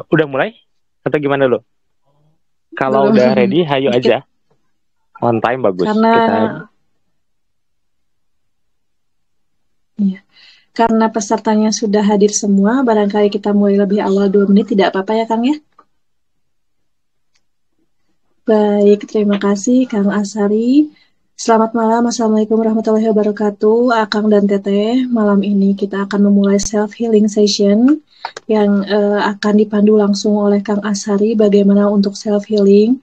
Udah mulai? Atau gimana lo? Kalau Belum. udah ready, hayu aja. Dikit. On time bagus. Karena Kita iya, karena pesertanya sudah hadir semua, barangkali kita mulai lebih awal 2 menit, tidak apa-apa ya Kang ya? Baik, terima kasih Kang Asari. Selamat malam, Assalamualaikum warahmatullahi wabarakatuh. Akang dan Teteh, malam ini kita akan memulai self-healing session yang akan dipandu langsung oleh Kang Asari bagaimana untuk self-healing.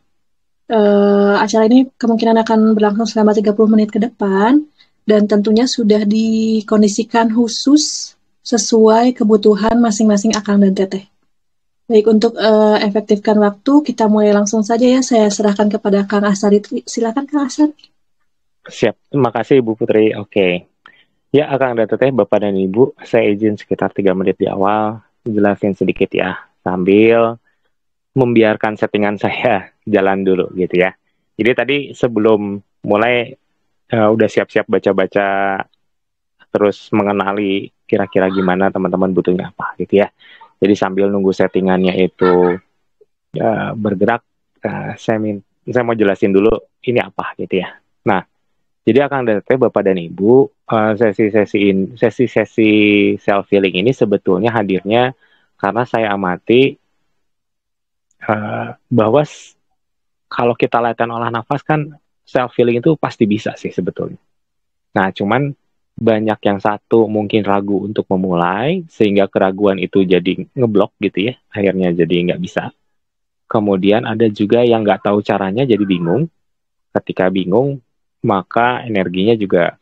Acara ini kemungkinan akan berlangsung selama 30 menit ke depan dan tentunya sudah dikondisikan khusus sesuai kebutuhan masing-masing Akang dan Teteh. Baik, untuk efektifkan waktu, kita mulai langsung saja ya. Saya serahkan kepada Kang Asari. Silakan Kang Asari. siap. Terima kasih Ibu Putri. Oke. Ya, akan ada teteh Bapak dan Ibu. Saya izin sekitar 3 menit di awal. Jelasin sedikit ya. Sambil membiarkan settingan saya jalan dulu gitu ya. Jadi tadi sebelum mulai udah siap-siap baca-baca terus mengenali kira-kira gimana teman-teman butuhnya apa gitu ya. Jadi sambil nunggu settingannya itu bergerak, saya mau jelasin dulu ini apa gitu ya. Nah, jadi akan datang Bapak dan Ibu, sesi-sesi self healing ini sebetulnya hadirnya karena saya amati bahwa kalau kita latihan olah nafas kan self healing itu pasti bisa sih sebetulnya. Nah, cuman banyak yang satu mungkin ragu untuk memulai sehingga keraguan itu jadi ngeblok gitu ya, akhirnya jadi nggak bisa. Kemudian ada juga yang nggak tahu caranya jadi bingung. Ketika bingung, maka energinya juga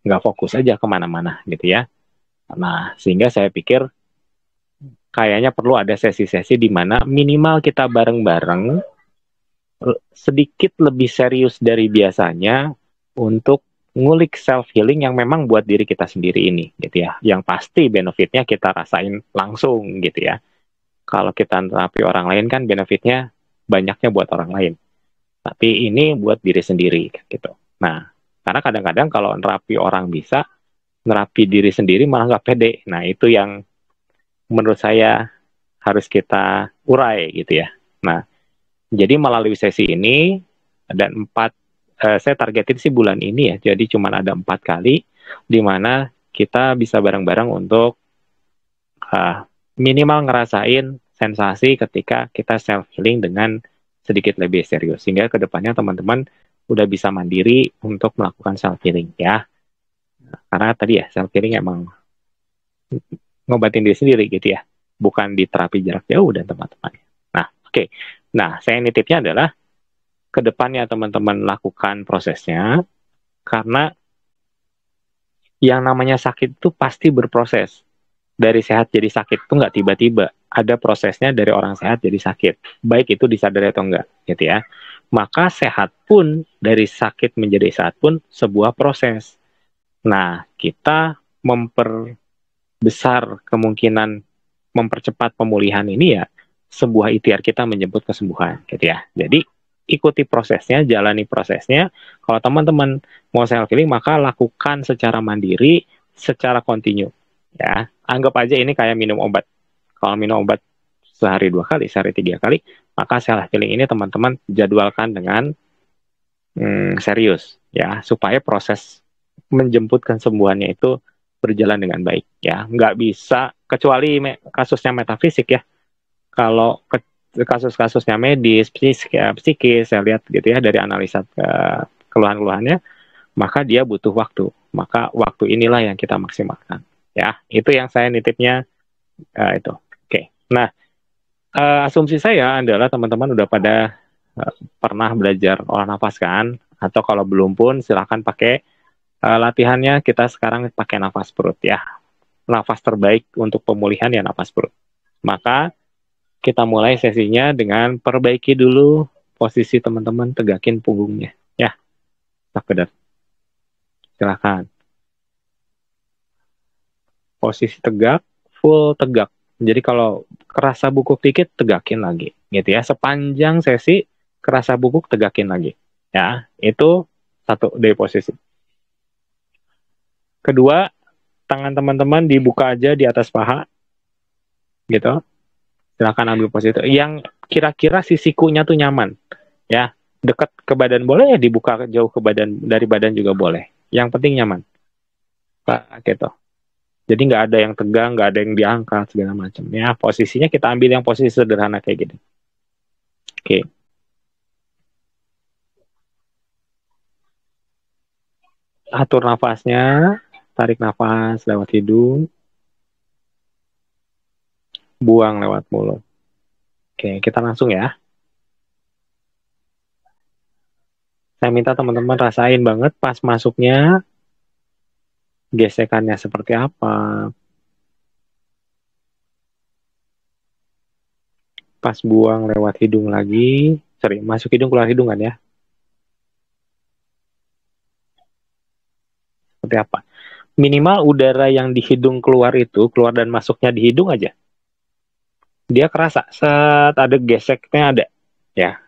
nggak fokus aja kemana-mana gitu ya. Nah, sehingga saya pikir kayaknya perlu ada sesi-sesi di mana minimal kita bareng-bareng sedikit lebih serius dari biasanya untuk ngulik self healing yang memang buat diri kita sendiri ini gitu ya. Yang pasti benefitnya kita rasain langsung gitu ya. Kalau kita terapi orang lain kan benefitnya banyaknya buat orang lain. Tapi ini buat diri sendiri gitu. Nah, karena kadang-kadang kalau nerapi orang bisa, nerapi diri sendiri malah nggak pede. Nah, itu yang menurut saya harus kita urai gitu ya. Nah, jadi melalui sesi ini dan saya targetin sih bulan ini ya. Jadi cuma ada 4 kali di mana kita bisa bareng-bareng untuk uh, minimal ngerasain sensasi ketika kita self healing dengan sedikit lebih serius. Sehingga kedepannya teman-teman udah bisa mandiri untuk melakukan self healing ya. Karena tadi ya self healing emang ngobatin diri sendiri gitu ya, bukan di terapi jarak jauh dan teman-teman. Nah, oke. Okay. Nah, saya nitipnya adalah ke depannya teman-teman lakukan prosesnya karena yang namanya sakit itu pasti berproses. Dari sehat jadi sakit itu nggak tiba-tiba. Ada prosesnya dari orang sehat jadi sakit. Baik itu disadari atau enggak, gitu ya. Maka sehat pun dari sakit menjadi sehat pun sebuah proses. Nah, kita memperbesar kemungkinan mempercepat pemulihan ini ya sebuah ikhtiar kita menjemput kesembuhan gitu ya. Jadi ikuti prosesnya, jalani prosesnya. Kalau teman-teman mau self healing maka lakukan secara mandiri, secara kontinu ya. Anggap aja ini kayak minum obat. Kalau minum obat sehari 2 kali, sehari 3 kali, maka self healing ini teman-teman jadwalkan dengan serius ya supaya proses menjemput kesembuhannya itu berjalan dengan baik ya. Nggak bisa kecuali kasusnya metafisik ya. Kalau kasus-kasusnya medis, psikis, saya lihat gitu ya dari analisa keluhan-keluhannya, maka dia butuh waktu. Maka waktu inilah yang kita maksimalkan. Ya, itu yang saya nitipnya itu. Oke. Nah, asumsi saya adalah teman-teman udah pada pernah belajar olah nafas kan? Atau kalau belum pun silahkan pakai latihannya kita sekarang pakai nafas perut ya. Nafas terbaik untuk pemulihan ya nafas perut. Maka kita mulai sesinya dengan perbaiki dulu posisi teman-teman, tegakin punggungnya. Ya, tak pedar. Silahkan. Posisi tegak, full tegak. Jadi kalau kerasa bukuk dikit, tegakin lagi. Gitu ya, sepanjang sesi kerasa bukuk, tegakin lagi. Ya, itu satu dari posisi. Kedua, tangan teman-teman dibuka aja di atas paha. Gitu. Silakan ambil posisi yang kira-kira si sikunya tuh nyaman, ya. Dekat ke badan boleh, ya dibuka jauh ke badan, dari badan juga boleh. Yang penting nyaman, Pak, gitu. Jadi nggak ada yang tegang, nggak ada yang diangkat segala macam. Ya posisinya kita ambil yang posisi sederhana kayak gini. Oke, atur nafasnya, tarik nafas lewat hidung, buang lewat mulut. Oke, kita langsung ya. Saya minta teman-teman rasain banget pas masuknya, gesekannya seperti apa. Pas buang lewat hidung lagi, sorry, masuk hidung keluar hidung kan ya. Seperti apa? Minimal udara yang di hidung keluar itu, keluar dan masuknya di hidung aja. Dia kerasa, set ada geseknya ada. Ya.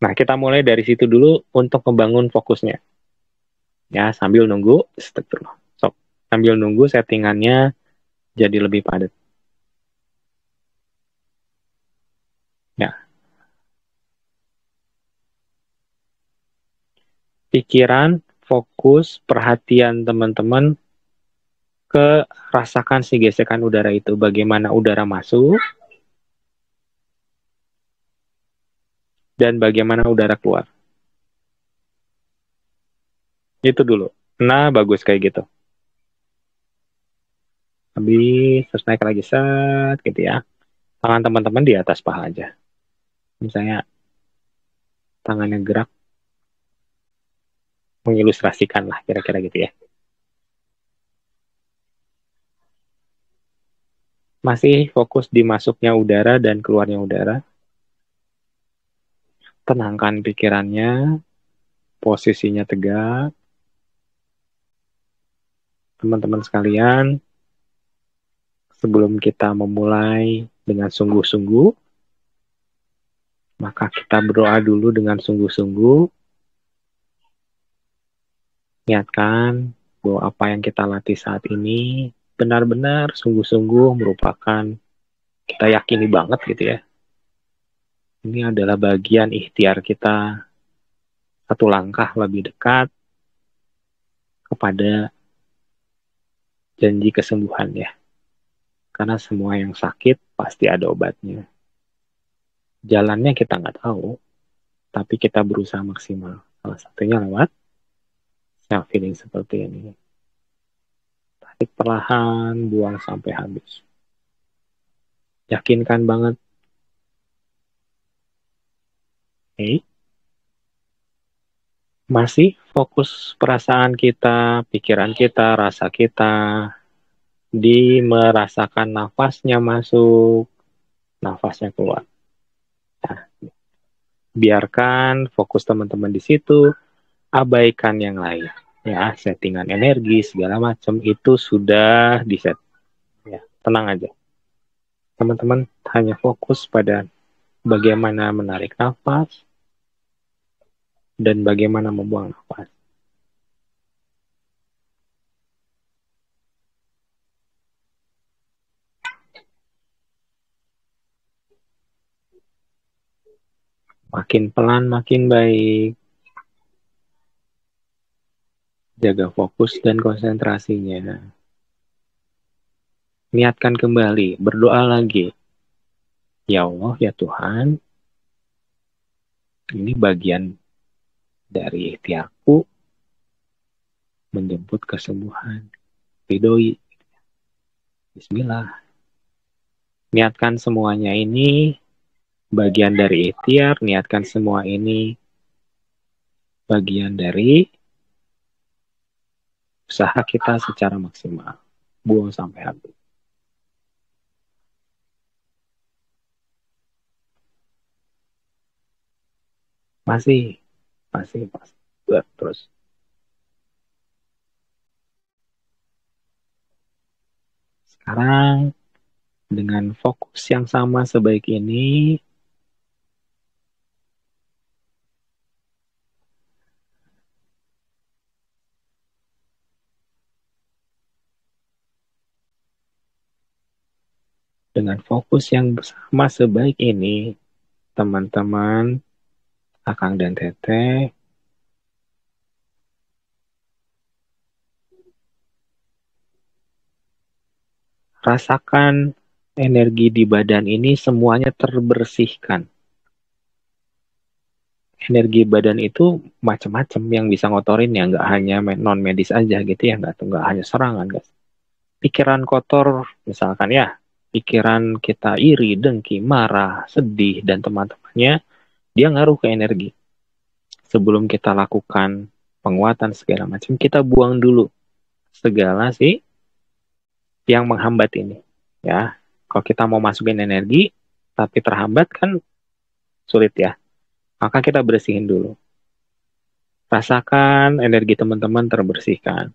Nah, kita mulai dari situ dulu untuk membangun fokusnya. Ya, sambil nunggu, astagfirullah. So, sambil nunggu settingannya jadi lebih padat. Ya, pikiran, fokus, perhatian teman-teman ke rasakan si gesekan udara itu. Bagaimana udara masuk dan bagaimana udara keluar. Itu dulu. Nah, bagus kayak gitu. Habis, terus naik lagi, set, gitu ya. Tangan teman-teman di atas paha aja. Misalnya, tangannya gerak, mengilustrasikan lah, kira-kira gitu ya. Masih fokus di masuknya udara dan keluarnya udara. Tenangkan pikirannya, posisinya tegak. Teman-teman sekalian, sebelum kita memulai dengan sungguh-sungguh, maka kita berdoa dulu dengan sungguh-sungguh. Niatkan bahwa apa yang kita latih saat ini benar-benar sungguh-sungguh merupakan, kita yakini banget gitu ya. Ini adalah bagian ikhtiar kita satu langkah lebih dekat kepada janji kesembuhan ya. Karena semua yang sakit pasti ada obatnya. Jalannya kita nggak tahu, tapi kita berusaha maksimal. Salah satunya lewat self-healing seperti ini. Tarik perlahan, buang sampai habis. Yakinkan banget. Okay. Masih fokus perasaan kita, pikiran kita, rasa kita di merasakan nafasnya masuk, nafasnya keluar. Nah, biarkan fokus teman-teman di situ, abaikan yang lain. Ya, settingan energi segala macam itu sudah di set. Ya, tenang aja. Teman-teman hanya fokus pada bagaimana menarik nafas dan bagaimana membuang nafas. Makin pelan, makin baik. Jaga fokus dan konsentrasinya. Niatkan kembali, berdoa lagi. Ya Allah, ya Tuhan, ini bagian dari ikhtiarku menjemput kesembuhan. Ridhoi. Bismillah. Niatkan semuanya ini bagian dari ikhtiar, niatkan semua ini bagian dari usaha kita secara maksimal. Buang sampai habis. Masih, masih. Terus. Sekarang, dengan fokus yang sama sebaik ini, Dengan fokus yang sama sebaik ini, teman-teman, Akang dan Teteh, rasakan energi di badan ini semuanya terbersihkan. Energi badan itu macam-macam yang bisa ngotorin ya, nggak hanya non medis aja gitu ya, nggak hanya serangan guys. Pikiran kotor misalkan ya, pikiran kita iri, dengki, marah, sedih dan teman-temannya, dia ngaruh ke energi. Sebelum kita lakukan penguatan segala macam, kita buang dulu segala sih yang menghambat ini ya. Kalau kita mau masukin energi tapi terhambat kan sulit ya, maka kita bersihin dulu. Rasakan energi teman-teman terbersihkan.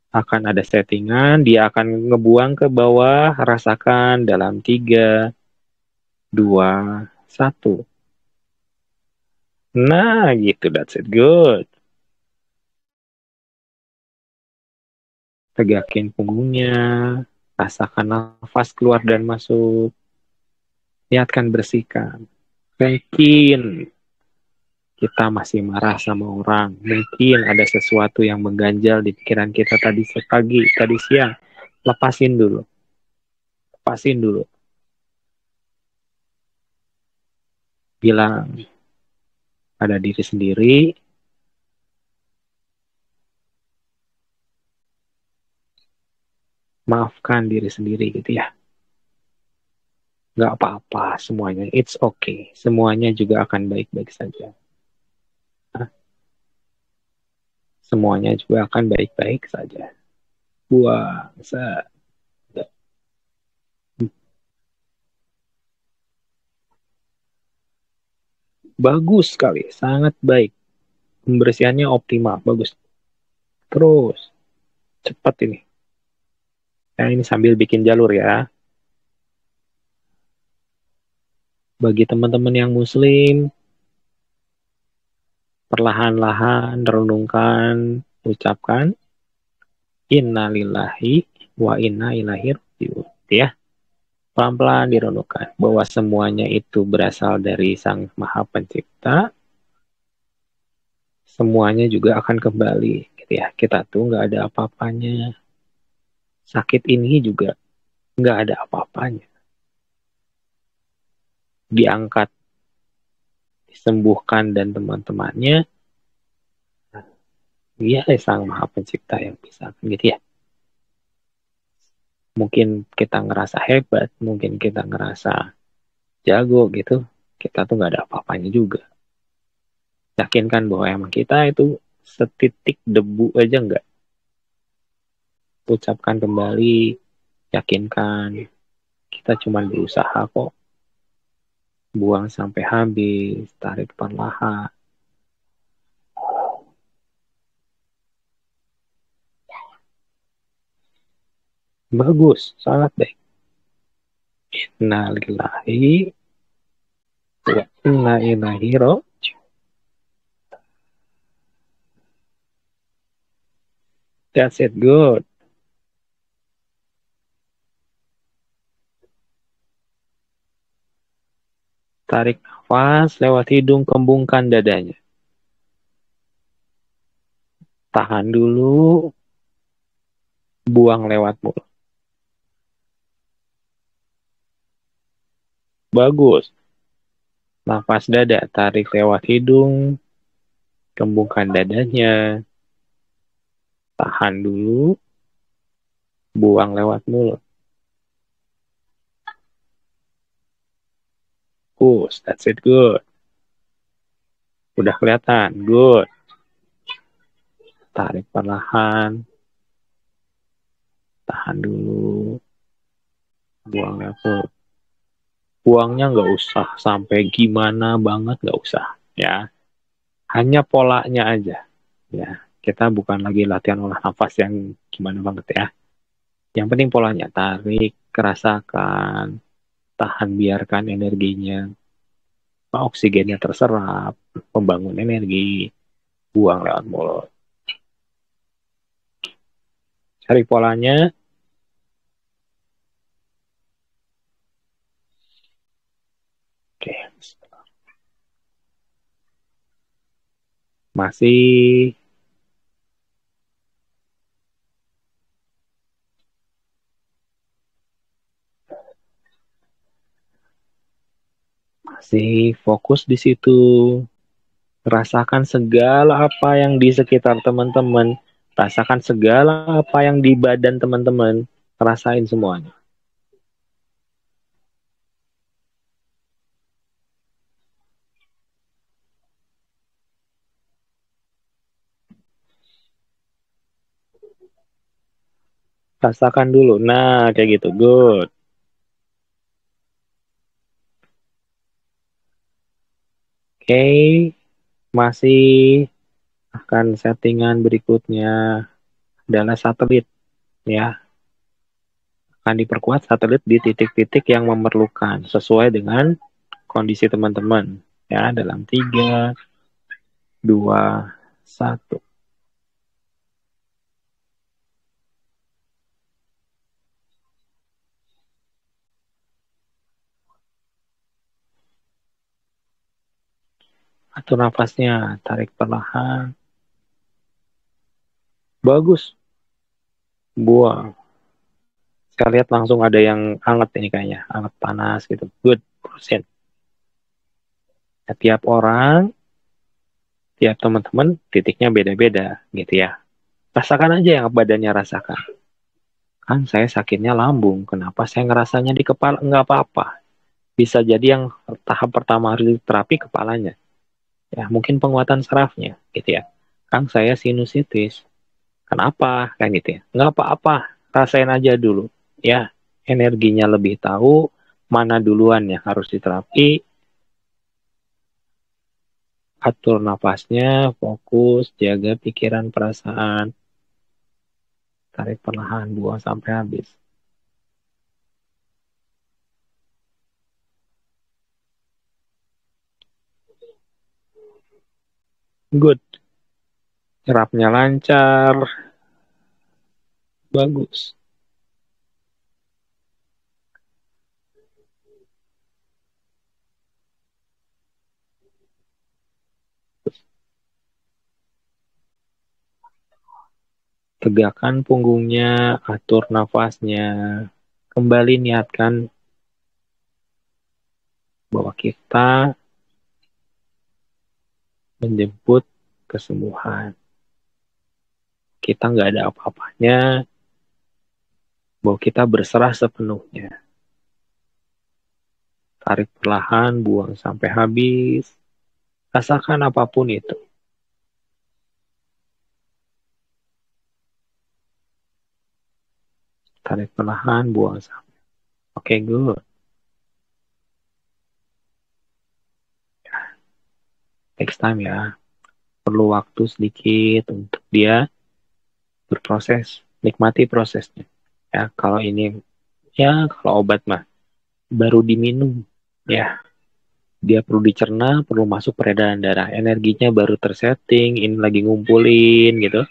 Akan ada settingan, dia akan ngebuang ke bawah, rasakan dalam 3, 2, 1. Nah gitu, that's it, good. Tegakin punggungnya, rasakan nafas keluar dan masuk. Niatkan bersihkan. Mungkin kita masih marah sama orang. Mungkin ada sesuatu yang mengganjal di pikiran kita tadi pagi, tadi siang. Lepasin dulu. Lepasin dulu. Bilang pada diri sendiri, maafkan diri sendiri gitu ya. Nggak apa-apa semuanya. It's okay. Semuanya juga akan baik-baik saja. Semuanya juga akan baik-baik saja. Buang. Bagus sekali. Sangat baik. Pembersihannya optimal. Bagus. Terus. Cepat ini. Nah, ini sambil bikin jalur ya. Bagi teman-teman yang muslim, perlahan-lahan renungkan, ucapkan innalillahi wa inna ilaihi raji'un. Ya, pelan-pelan direnungkan bahwa semuanya itu berasal dari Sang Maha Pencipta. Semuanya juga akan kembali gitu ya. Kita tuh nggak ada apa-apanya. Sakit ini juga nggak ada apa-apanya. Diangkat, disembuhkan dan teman-temannya, dia Sang Maha Pencipta yang bisa gitu ya. Mungkin kita ngerasa hebat, mungkin kita ngerasa jago gitu, kita tuh nggak ada apa-apanya juga. Yakinkan bahwa emang kita itu setitik debu aja nggak. Ucapkan kembali, yakinkan kita cuma berusaha kok. Buang sampai habis, tarik perlahan. Bagus, sangat baik. Innalillahi wa inna ilaihi raji'un. That's it, good. Tarik nafas lewat hidung, kembungkan dadanya. Tahan dulu, buang lewat mulut. Bagus. Nafas dada, tarik lewat hidung, kembungkan dadanya. Tahan dulu, buang lewat mulut. Push, that's it, good. Udah kelihatan, good. Tarik perlahan. Tahan dulu, buang lewat mulut. Buangnya nggak usah sampai gimana banget, nggak usah. Ya, hanya polanya aja. Ya, kita bukan lagi latihan olah nafas yang gimana banget ya. Yang penting polanya, tarik, rasakan, tahan, biarkan energinya, oksigennya terserap, membangun energi, buang lewat mulut. Cari polanya, Masih. Masih fokus di situ. Rasakan segala apa yang di sekitar teman-teman. Rasakan segala apa yang di badan teman-teman. Rasain semuanya. Rasakan dulu. Nah, kayak gitu. Good. Oke. Masih akan settingan berikutnya adalah satelit. Ya. Akan diperkuat satelit di titik-titik yang memerlukan. Sesuai dengan kondisi teman-teman. Ya, dalam 3, 2, 1. Atur nafasnya, tarik perlahan. Bagus. Buang. Saya lihat langsung ada yang hangat ini kayaknya. Hangat panas gitu. Good. Terusin. Ya, tiap orang, tiap teman-teman, titiknya beda-beda gitu ya. Rasakan aja yang badannya rasakan. Kan saya sakitnya lambung. Kenapa saya ngerasanya di kepala? Enggak apa-apa. Bisa jadi yang tahap pertama harus diterapi kepalanya. Ya, mungkin penguatan sarafnya gitu ya. Kan saya sinusitis. Kenapa? Kan gitu ya. Nggak apa-apa, rasain aja dulu. Ya, energinya lebih tahu mana duluan yang harus diterapi. Atur nafasnya, fokus, jaga pikiran, perasaan. Tarik perlahan, buang sampai habis. Good. Nyerapnya lancar. Bagus. Tegakkan punggungnya, atur nafasnya. Kembali niatkan bahwa kita menjemput kesembuhan. Kita nggak ada apa-apanya, bahwa kita berserah sepenuhnya. Tarik perlahan, buang sampai habis. Rasakan apapun itu. Tarik perlahan, buang sampai. Oke, good. Next time ya. Perlu waktu sedikit untuk dia berproses. Nikmati prosesnya. Ya, kalau ini, ya kalau obat mah baru diminum. Ya, dia perlu dicerna, perlu masuk peredaran darah. Energinya baru tersetting, ini lagi ngumpulin gitu.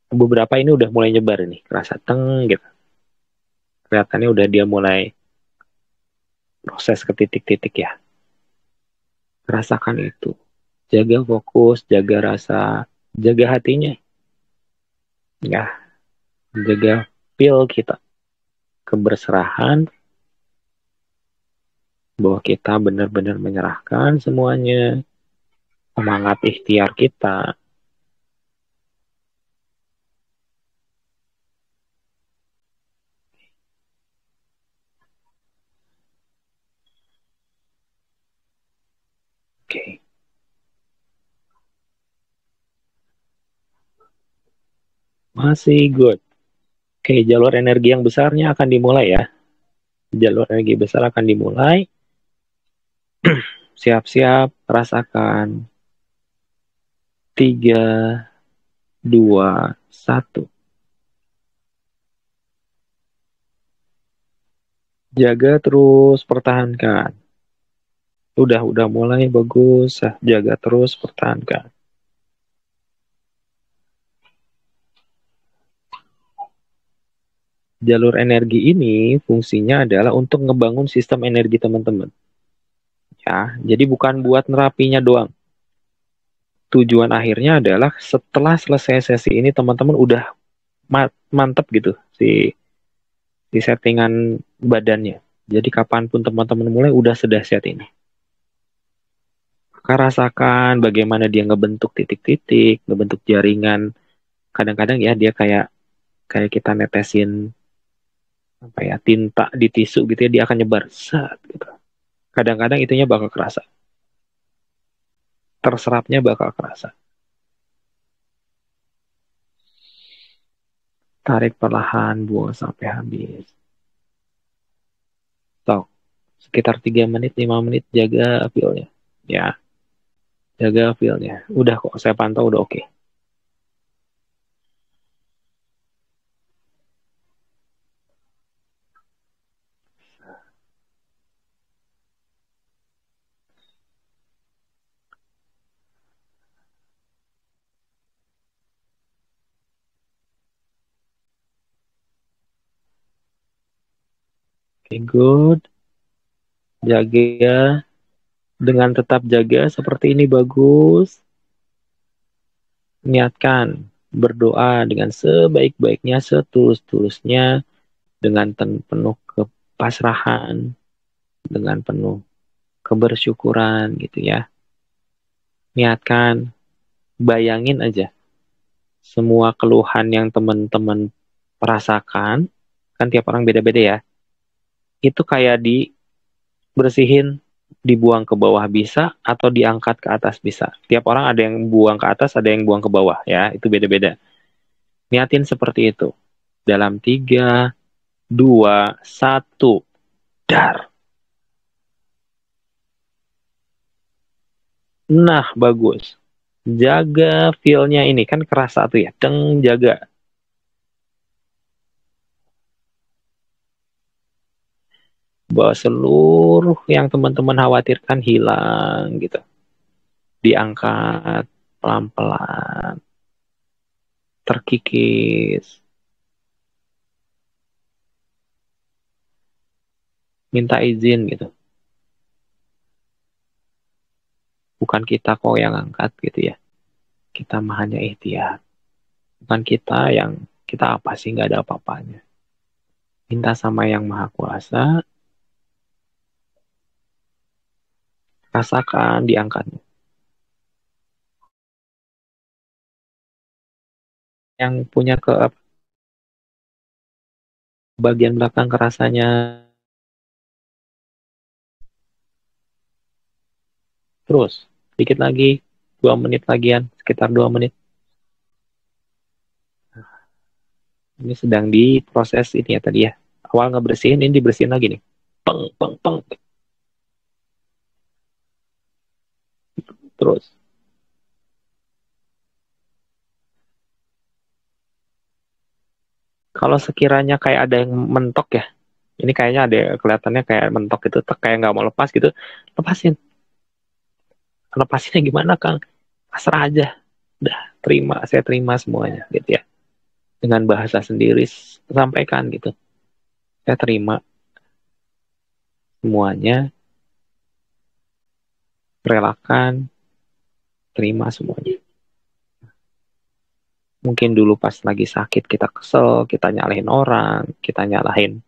Beberapa ini udah mulai nyebar nih, kerasa teng gitu. Kelihatannya udah dia mulai proses ke titik-titik ya. Rasakan itu. Jaga fokus, jaga rasa, jaga hatinya. Ya, jaga feel kita. Keberserahan bahwa kita benar-benar menyerahkan semuanya. Semangat ikhtiar kita. Oke. Masih good. Oke, jalur energi yang besarnya akan dimulai ya. Jalur energi besar akan dimulai. Siap-siap, rasakan. 3, 2, 1. Jaga terus, pertahankan. Udah mulai bagus. Jaga terus, pertahankan. Jalur energi ini fungsinya adalah untuk ngebangun sistem energi teman-teman. Ya, jadi bukan buat nerapinya doang. tujuan akhirnya adalah setelah selesai sesi ini teman-teman udah mantep gitu di settingan badannya. Jadi kapanpun teman-teman mulai udah sedahsyat ini. Maka rasakan bagaimana dia ngebentuk titik-titik, ngebentuk jaringan. Kadang-kadang ya dia kayak kita netesin apa ya tinta di tisu gitu ya, dia akan nyebar set gitu. Kadang-kadang itunya bakal kerasa, terserapnya bakal kerasa. Tarik perlahan, buang sampai habis. So, sekitar 3 menit, 5 menit jaga feel-nya. Ya, jaga feel-nya. Udah kok, saya pantau udah oke. Oke, good. Jaga. Dengan tetap jaga seperti ini bagus. Niatkan berdoa dengan sebaik-baiknya, setulus-tulusnya, dengan penuh kepasrahan, dengan penuh kebersyukuran gitu ya. Niatkan, bayangin aja semua keluhan yang teman-teman rasakan, kan tiap orang beda-beda ya. Itu kayak dibersihin, dibuang ke bawah bisa atau diangkat ke atas bisa. Tiap orang ada yang buang ke atas, ada yang buang ke bawah ya, itu beda-beda. Niatin seperti itu. Dalam 3, 2, 1, dar. Nah, bagus. Jaga feel-nya ini, kan kerasa tuh ya. Deng, jaga. Bahwa seluruh yang teman-teman khawatirkan hilang gitu. Diangkat pelan-pelan. Terkikis. Minta izin gitu. Bukan kita kok yang angkat gitu ya. Kita mah hanya ikhtiar. Bukan kita yang, kita apa sih, nggak ada apa-apanya. Minta sama yang maha kuasa, rasakan diangkatnya. Yang punya ke bagian belakang kerasanya. Terus, dikit lagi, 2 menit lagian, sekitar 2 menit. Ini sedang diproses ini ya tadi ya. Awal ngebersihin, ini dibersihin lagi nih. Peng, peng, peng. Terus. Kalau sekiranya kayak ada yang mentok ya, ini kayaknya ada kelihatannya kayak mentok gitu, kayak nggak mau lepas gitu, lepasin. Lepasinnya gimana, Kang? Pasrah aja. Udah, terima, saya terima semuanya gitu ya. Dengan bahasa sendiri sampaikan gitu. Saya terima semuanya, relakan, terima semuanya. Mungkin dulu pas lagi sakit kita kesel, kita nyalahin orang, kita nyalahin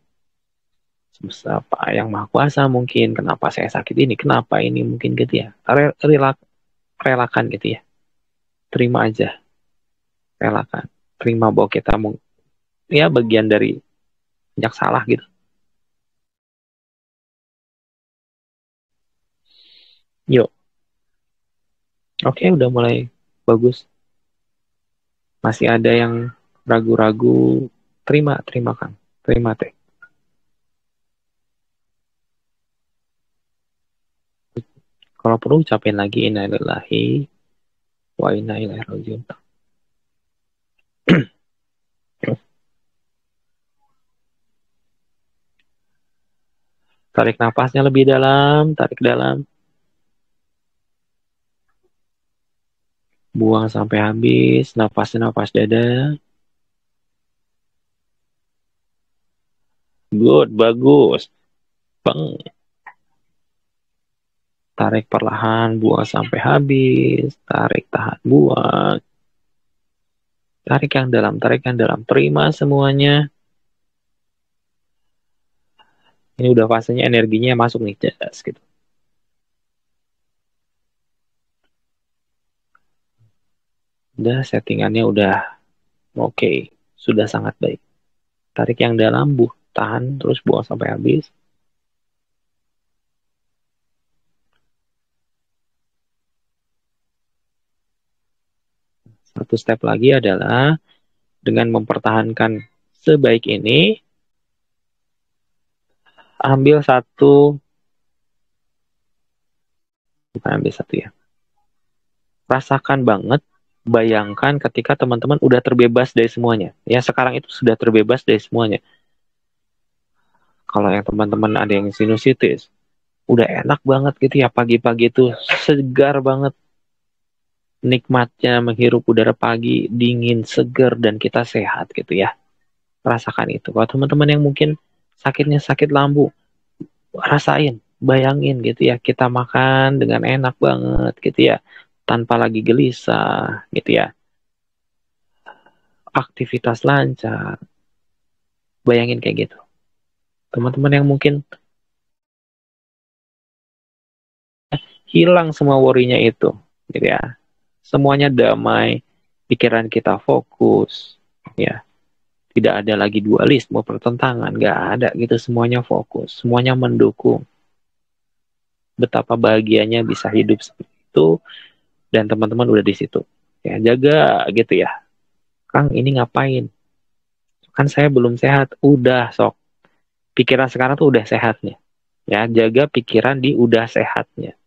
apa yang maha kuasa mungkin, kenapa saya sakit ini, kenapa ini mungkin gitu ya. Relakan gitu ya. Terima aja, relakan. Terima bahwa kita ya bagian dari banyak salah gitu. Yuk. Oke, udah mulai bagus. Masih ada yang ragu-ragu, terima Kang. Terima teh. Kalau perlu ucapin lagi innalillahi wa inna ilaihi rajiun. Tarik nafasnya lebih dalam, tarik dalam. Buang sampai habis, nafasnya nafas dada. Good, bagus. Peng. Tarik perlahan, buang sampai habis. Tarik, tahan, buang. Tarik yang dalam, tarik yang dalam. Terima semuanya. Ini udah fasenya energinya masuk nih, jelas gitu. Udah settingannya udah oke, sudah sangat baik. Tarik yang dalam, tahan, terus buang sampai habis. Satu step lagi adalah dengan mempertahankan sebaik ini, ambil satu, bukan ambil satu ya, rasakan banget, bayangkan ketika teman-teman udah terbebas dari semuanya. Ya sekarang itu sudah terbebas dari semuanya. Kalau yang teman-teman ada yang sinusitis, udah enak banget gitu ya, pagi-pagi itu segar banget, nikmatnya menghirup udara pagi, dingin, segar, dan kita sehat gitu ya. Rasakan itu. Kalau teman-teman yang mungkin sakitnya sakit lambung, rasain, bayangin gitu ya, kita makan dengan enak banget gitu ya, tanpa lagi gelisah gitu ya, aktivitas lancar, bayangin kayak gitu. Teman-teman yang mungkin hilang semua worry-nya itu gitu ya, semuanya damai, pikiran kita fokus ya, tidak ada lagi dualisme, pertentangan, nggak ada gitu, semuanya fokus, semuanya mendukung. Betapa bahagianya bisa hidup seperti itu, dan teman-teman udah di situ ya, jaga gitu ya, Kang ini ngapain, kan saya belum sehat. Udah sok, pikiran sekarang tuh udah sehatnya ya, jaga pikiran di udah sehatnya,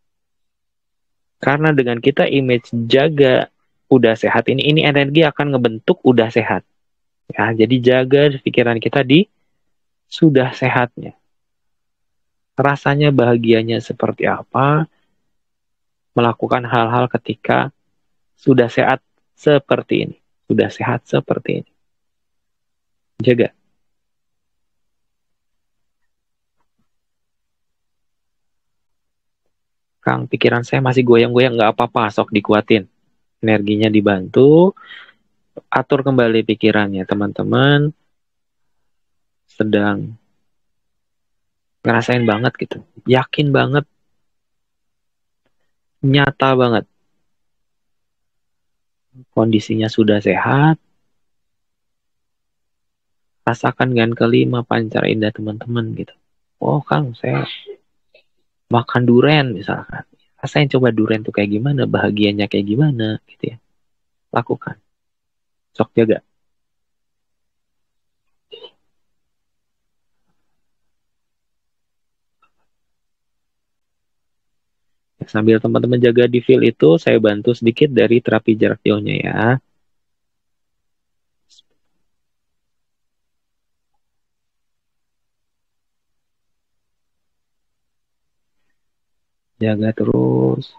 karena dengan kita image jaga udah sehat ini energi akan ngebentuk udah sehat ya. Jadi jaga pikiran kita di sudah sehatnya, rasanya bahagianya seperti apa melakukan hal-hal ketika sudah sehat seperti ini, sudah sehat seperti ini, jaga. Kang, pikiran saya masih goyang-goyang, nggak apa-apa, sok dikuatin. Energinya dibantu, atur kembali pikirannya. Teman-teman sedang ngerasain banget gitu. Yakin banget, nyata banget. Kondisinya sudah sehat, rasakan dengan kelima pancar indah teman-teman gitu. Oh Kang, saya makan duren misalkan. Rasain coba duren tuh kayak gimana, bahagianya kayak gimana gitu ya. Lakukan. Sok jaga. Sambil teman-teman jaga di feel itu, saya bantu sedikit dari terapi jarak jauhnya ya. Jaga terus.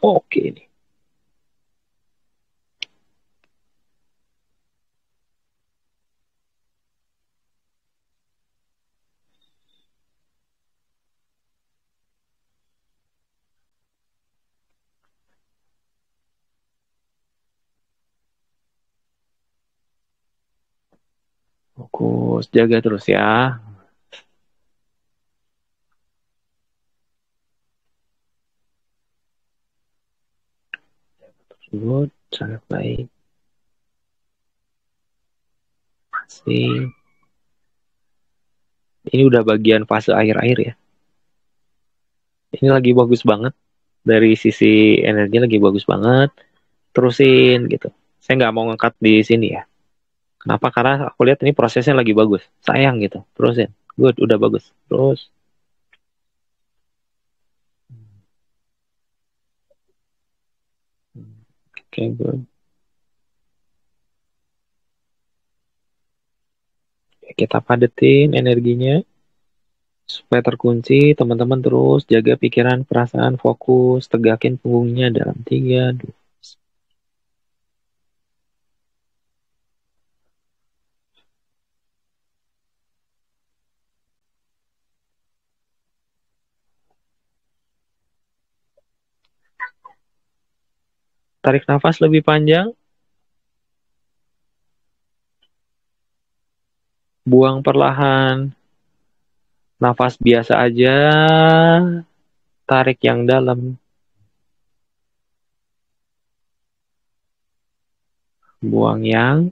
Oke nih. Fokus, jaga terus ya. Good, sangat baik. Masih. Ini udah bagian fase akhir-akhir ya. Ini lagi bagus banget. Dari sisi energi lagi bagus banget. Terusin gitu. Saya nggak mau ngangkat di sini ya. Kenapa? Karena aku lihat ini prosesnya lagi bagus. Sayang gitu. Terusin. Good, udah bagus. Terus. Oke, good. Kita padetin energinya supaya terkunci. Teman-teman terus jaga pikiran, perasaan, fokus, tegakin punggungnya dalam 3, 2. Tarik nafas lebih panjang. Buang perlahan. Nafas biasa aja. Tarik yang dalam. Buang yang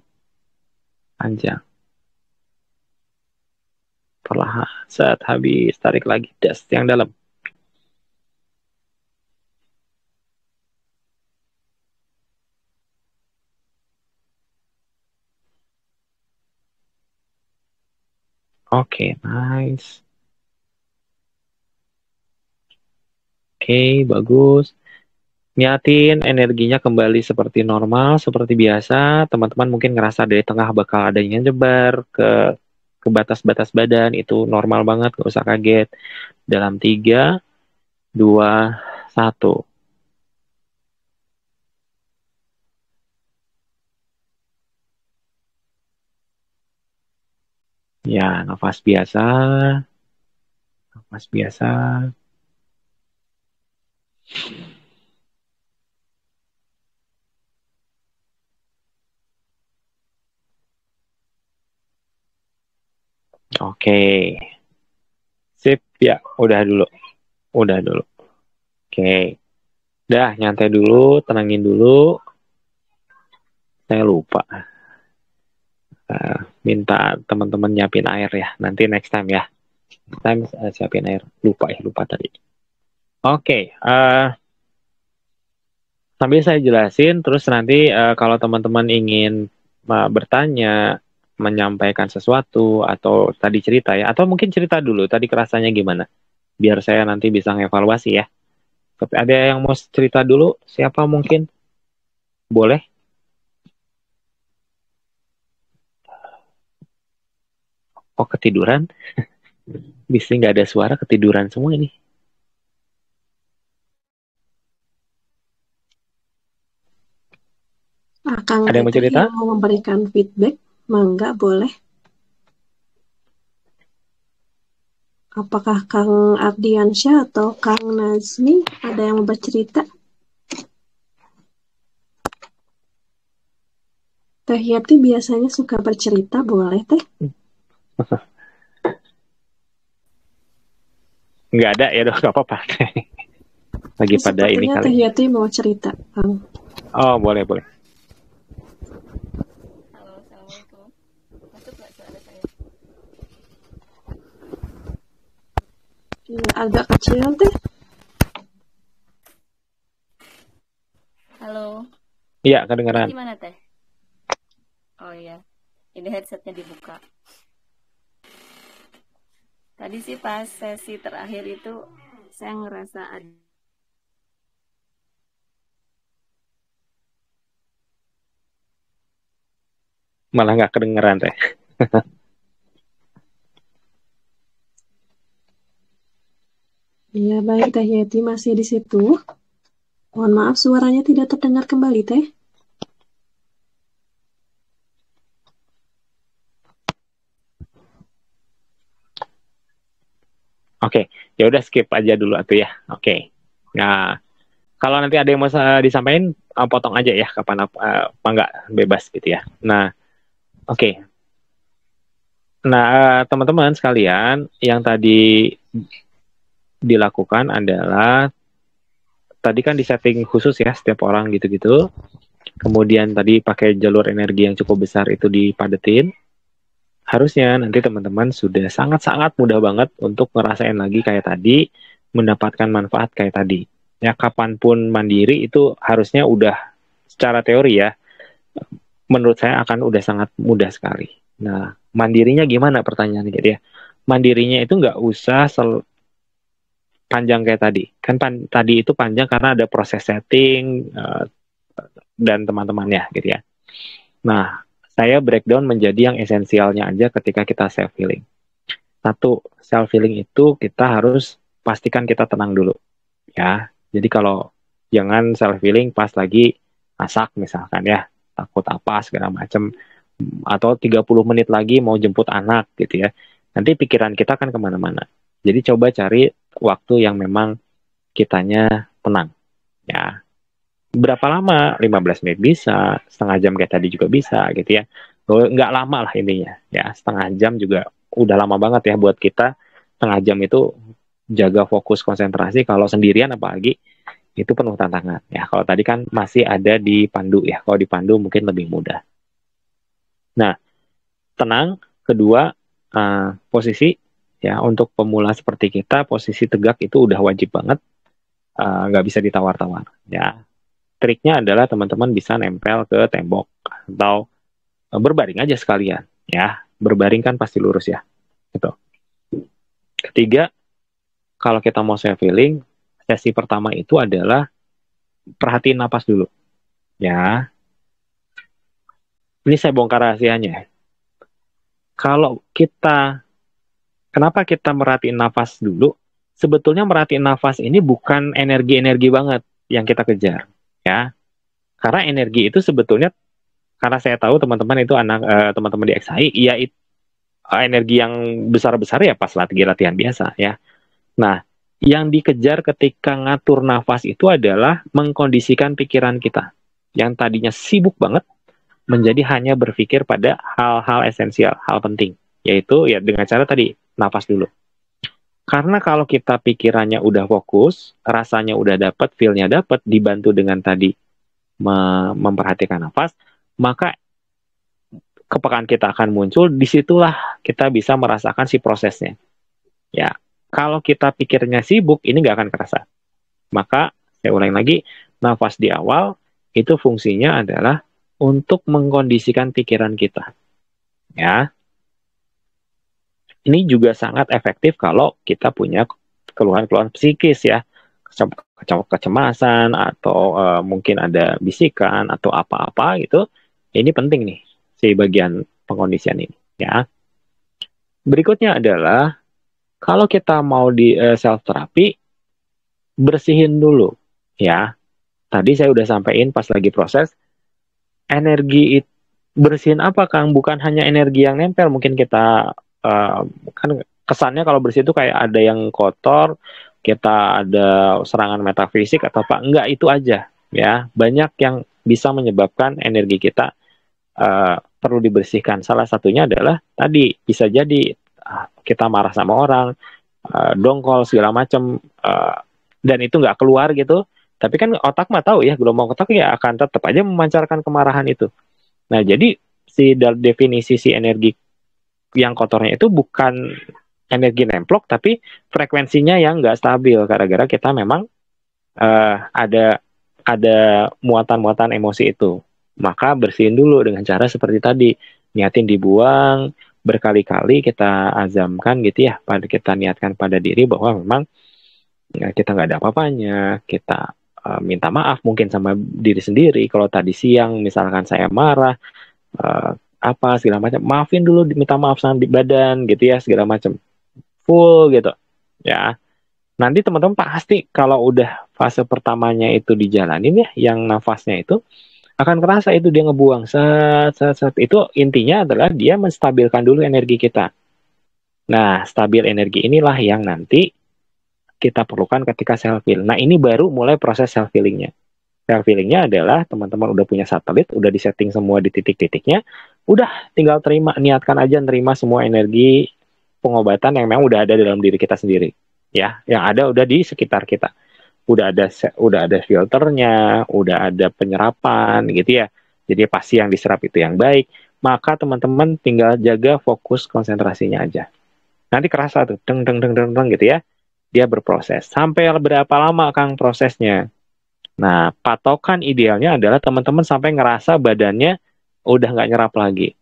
panjang. Perlahan. Saat habis, tarik lagi. Das yang dalam. Oke, nice. Oke, bagus. Niatin energinya kembali seperti normal, seperti biasa. Teman-teman mungkin ngerasa dari tengah bakal ada yang nyebar ke batas-batas badan. Itu normal banget, nggak usah kaget. Dalam 3, 2, 1. Ya, nafas biasa. Nafas biasa. Oke. Sip, ya, udah dulu. Udah dulu. Oke. Dah, nyantai dulu, tenangin dulu. Saya lupa. Minta teman-teman nyiapin air ya. Nanti next time ya. Next time siapin air. Lupa tadi. Oke. Sambil saya jelasin, terus nanti kalau teman-teman ingin bertanya, menyampaikan sesuatu, atau tadi cerita ya, atau mungkin cerita dulu, tadi kerasanya gimana? Biar saya nanti bisa ngevaluasi ya. Tapi ada yang mau cerita dulu? Siapa mungkin? Boleh? Oh, ketiduran? Bisa nggak ada suara, ketiduran semua ini. Akang Ada yang mau Teteh cerita? yang mau memberikan feedback, mangga boleh. Apakah Kang Ardiansyah atau Kang Nazmi ada yang mau bercerita? Teh Yati biasanya suka bercerita, boleh Teh? Nggak ada ya, dong, nggak apa-apa. Lagi pada ini Sepertinya kali. Teh Yati mau cerita, Kang. Oh, boleh. Halo, Assalamualaikum. Masuk nggak suara saya? Ya, agak kecil Teh. Halo. Iya, Ini kedengeran. gimana Teh? Oh iya, ini headsetnya dibuka. Tadi sih pas sesi terakhir itu saya ngerasa ada Malah nggak kedengeran, Teh. Iya, baik Teh Yati masih di situ. Mohon maaf suaranya tidak terdengar kembali Teh. Oke, ya udah skip aja dulu atuh ya. Oke. Nah, kalau nanti ada yang mau disampaikan, potong aja ya kapan apa nggak, bebas gitu ya. Nah, oke. Nah, teman-teman sekalian, yang tadi dilakukan adalah tadi kan di setting khusus ya setiap orang gitu-gitu. Kemudian tadi pakai jalur energi yang cukup besar itu dipadetin. Harusnya nanti teman-teman sudah sangat-sangat mudah banget untuk ngerasain lagi kayak tadi, mendapatkan manfaat kayak tadi. Ya, kapanpun mandiri itu harusnya udah secara teori ya, menurut saya akan udah sangat mudah sekali. Nah, mandirinya gimana pertanyaannya jadi ya? Mandirinya itu nggak usah panjang kayak tadi. Kan tadi itu panjang karena ada proses setting dan teman-temannya gitu ya. Nah, saya breakdown menjadi yang esensialnya aja ketika kita self healing. Satu, self healing itu kita harus pastikan kita tenang dulu ya. Jadi kalau jangan self healing pas lagi masak misalkan ya, takut apa segala macam, atau 30 menit lagi mau jemput anak gitu ya. Nanti pikiran kita kan kemana-mana. Jadi coba cari waktu yang memang kitanya tenang ya. Berapa lama? 15 menit bisa, setengah jam kayak tadi juga bisa gitu ya. Nggak lama lah intinya ya, setengah jam juga udah lama banget ya buat kita. Setengah jam itu jaga fokus konsentrasi, kalau sendirian apalagi itu penuh tantangan ya. Kalau tadi kan masih ada dipandu ya, kalau dipandu mungkin lebih mudah. Nah, tenang. Kedua, posisi ya, untuk pemula seperti kita, posisi tegak itu udah wajib banget, nggak bisa ditawar-tawar ya. Triknya adalah teman-teman bisa nempel ke tembok atau berbaring aja sekalian ya. Berbaring kan pasti lurus ya gitu. Ketiga, kalau kita mau self healing, sesi pertama itu adalah perhatiin napas dulu ya. Ini saya bongkar rahasianya. Kalau kita, kenapa kita merhatiin nafas dulu? Sebetulnya merhatiin nafas ini bukan energi-energi banget yang kita kejar ya. Karena energi itu sebetulnya, karena saya tahu teman-teman itu teman-teman di XI, ya energi yang besar-besar ya pas latihan biasa ya. Nah, yang dikejar ketika ngatur nafas itu adalah mengkondisikan pikiran kita yang tadinya sibuk banget menjadi hanya berpikir pada hal-hal esensial, hal penting, yaitu ya dengan cara tadi nafas dulu. Karena kalau kita pikirannya udah fokus, rasanya udah dapat, feel-nya dapat, dibantu dengan tadi memperhatikan nafas, maka kepekaan kita akan muncul. Disitulah kita bisa merasakan si prosesnya. Ya, kalau kita pikirnya sibuk, ini nggak akan kerasa. Maka saya ulang lagi, nafas di awal itu fungsinya adalah untuk mengkondisikan pikiran kita. Ya, ini juga sangat efektif kalau kita punya keluhan-keluhan psikis ya, kecemasan atau mungkin ada bisikan atau apa-apa gitu. Ini penting nih si bagian pengkondisian ini ya. Berikutnya adalah kalau kita mau di self terapi, bersihin dulu ya. Tadi saya udah sampaikan pas lagi proses, energi bersihin apa Kang? Bukan hanya energi yang nempel, mungkin kita kan kesannya kalau bersih itu kayak ada yang kotor, kita ada serangan metafisik atau apa. Enggak, itu aja ya. Banyak yang bisa menyebabkan energi kita perlu dibersihkan. Salah satunya adalah tadi bisa jadi kita marah sama orang, dongkol segala macam, dan itu nggak keluar gitu. Tapi kan otak mah tahu ya, gelombang otak ya akan tetap aja memancarkan kemarahan itu. Nah, jadi si definisi si energi yang kotornya itu bukan energi nemplok, tapi frekuensinya yang nggak stabil gara-gara kita memang ada muatan-muatan emosi itu. Maka bersihin dulu dengan cara seperti tadi, niatin dibuang, berkali-kali kita azamkan gitu ya, kita niatkan pada diri bahwa memang ya, kita nggak ada apa-apanya, kita minta maaf mungkin sama diri sendiri. Kalau tadi siang misalkan saya marah, apa segala macam, maafin dulu, minta maaf sama di badan gitu ya, segala macam full gitu ya. Nanti teman-teman pasti kalau udah fase pertamanya itu dijalanin ya, yang nafasnya itu akan kerasa itu dia ngebuang set. Itu intinya adalah dia menstabilkan dulu energi kita. Nah, stabil energi inilah yang nanti kita perlukan ketika self heal. Nah, ini baru mulai proses self healingnya. Self healingnya adalah teman-teman udah punya satelit, udah disetting semua di titik-titiknya, udah tinggal terima, niatkan aja nerima semua energi pengobatan yang memang udah ada dalam diri kita sendiri, ya, yang ada udah di sekitar kita, udah ada filternya, udah ada penyerapan gitu ya. Jadi pasti yang diserap itu yang baik. Maka teman-teman tinggal jaga fokus konsentrasinya aja. Nanti kerasa tuh deng gitu ya. Dia berproses. Sampai berapa lama Kang prosesnya? Nah, patokan idealnya adalah teman-teman sampai ngerasa badannya udah nggak nyerap lagi.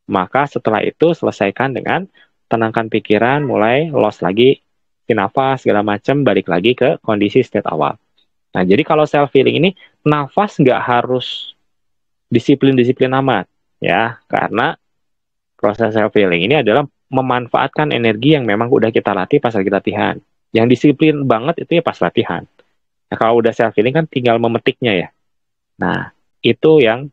Maka setelah itu selesaikan dengan tenangkan pikiran, mulai los lagi, nafas, segala macam, balik lagi ke kondisi state awal. Nah, jadi kalau self-healing ini, nafas nggak harus disiplin-disiplin amat, ya. Karena proses self-healing ini adalah memanfaatkan energi yang memang udah kita latih pas lagi latihan. Yang disiplin banget itu ya pas latihan. Nah, kalau udah self-healing kan tinggal memetiknya ya. Nah, itu yang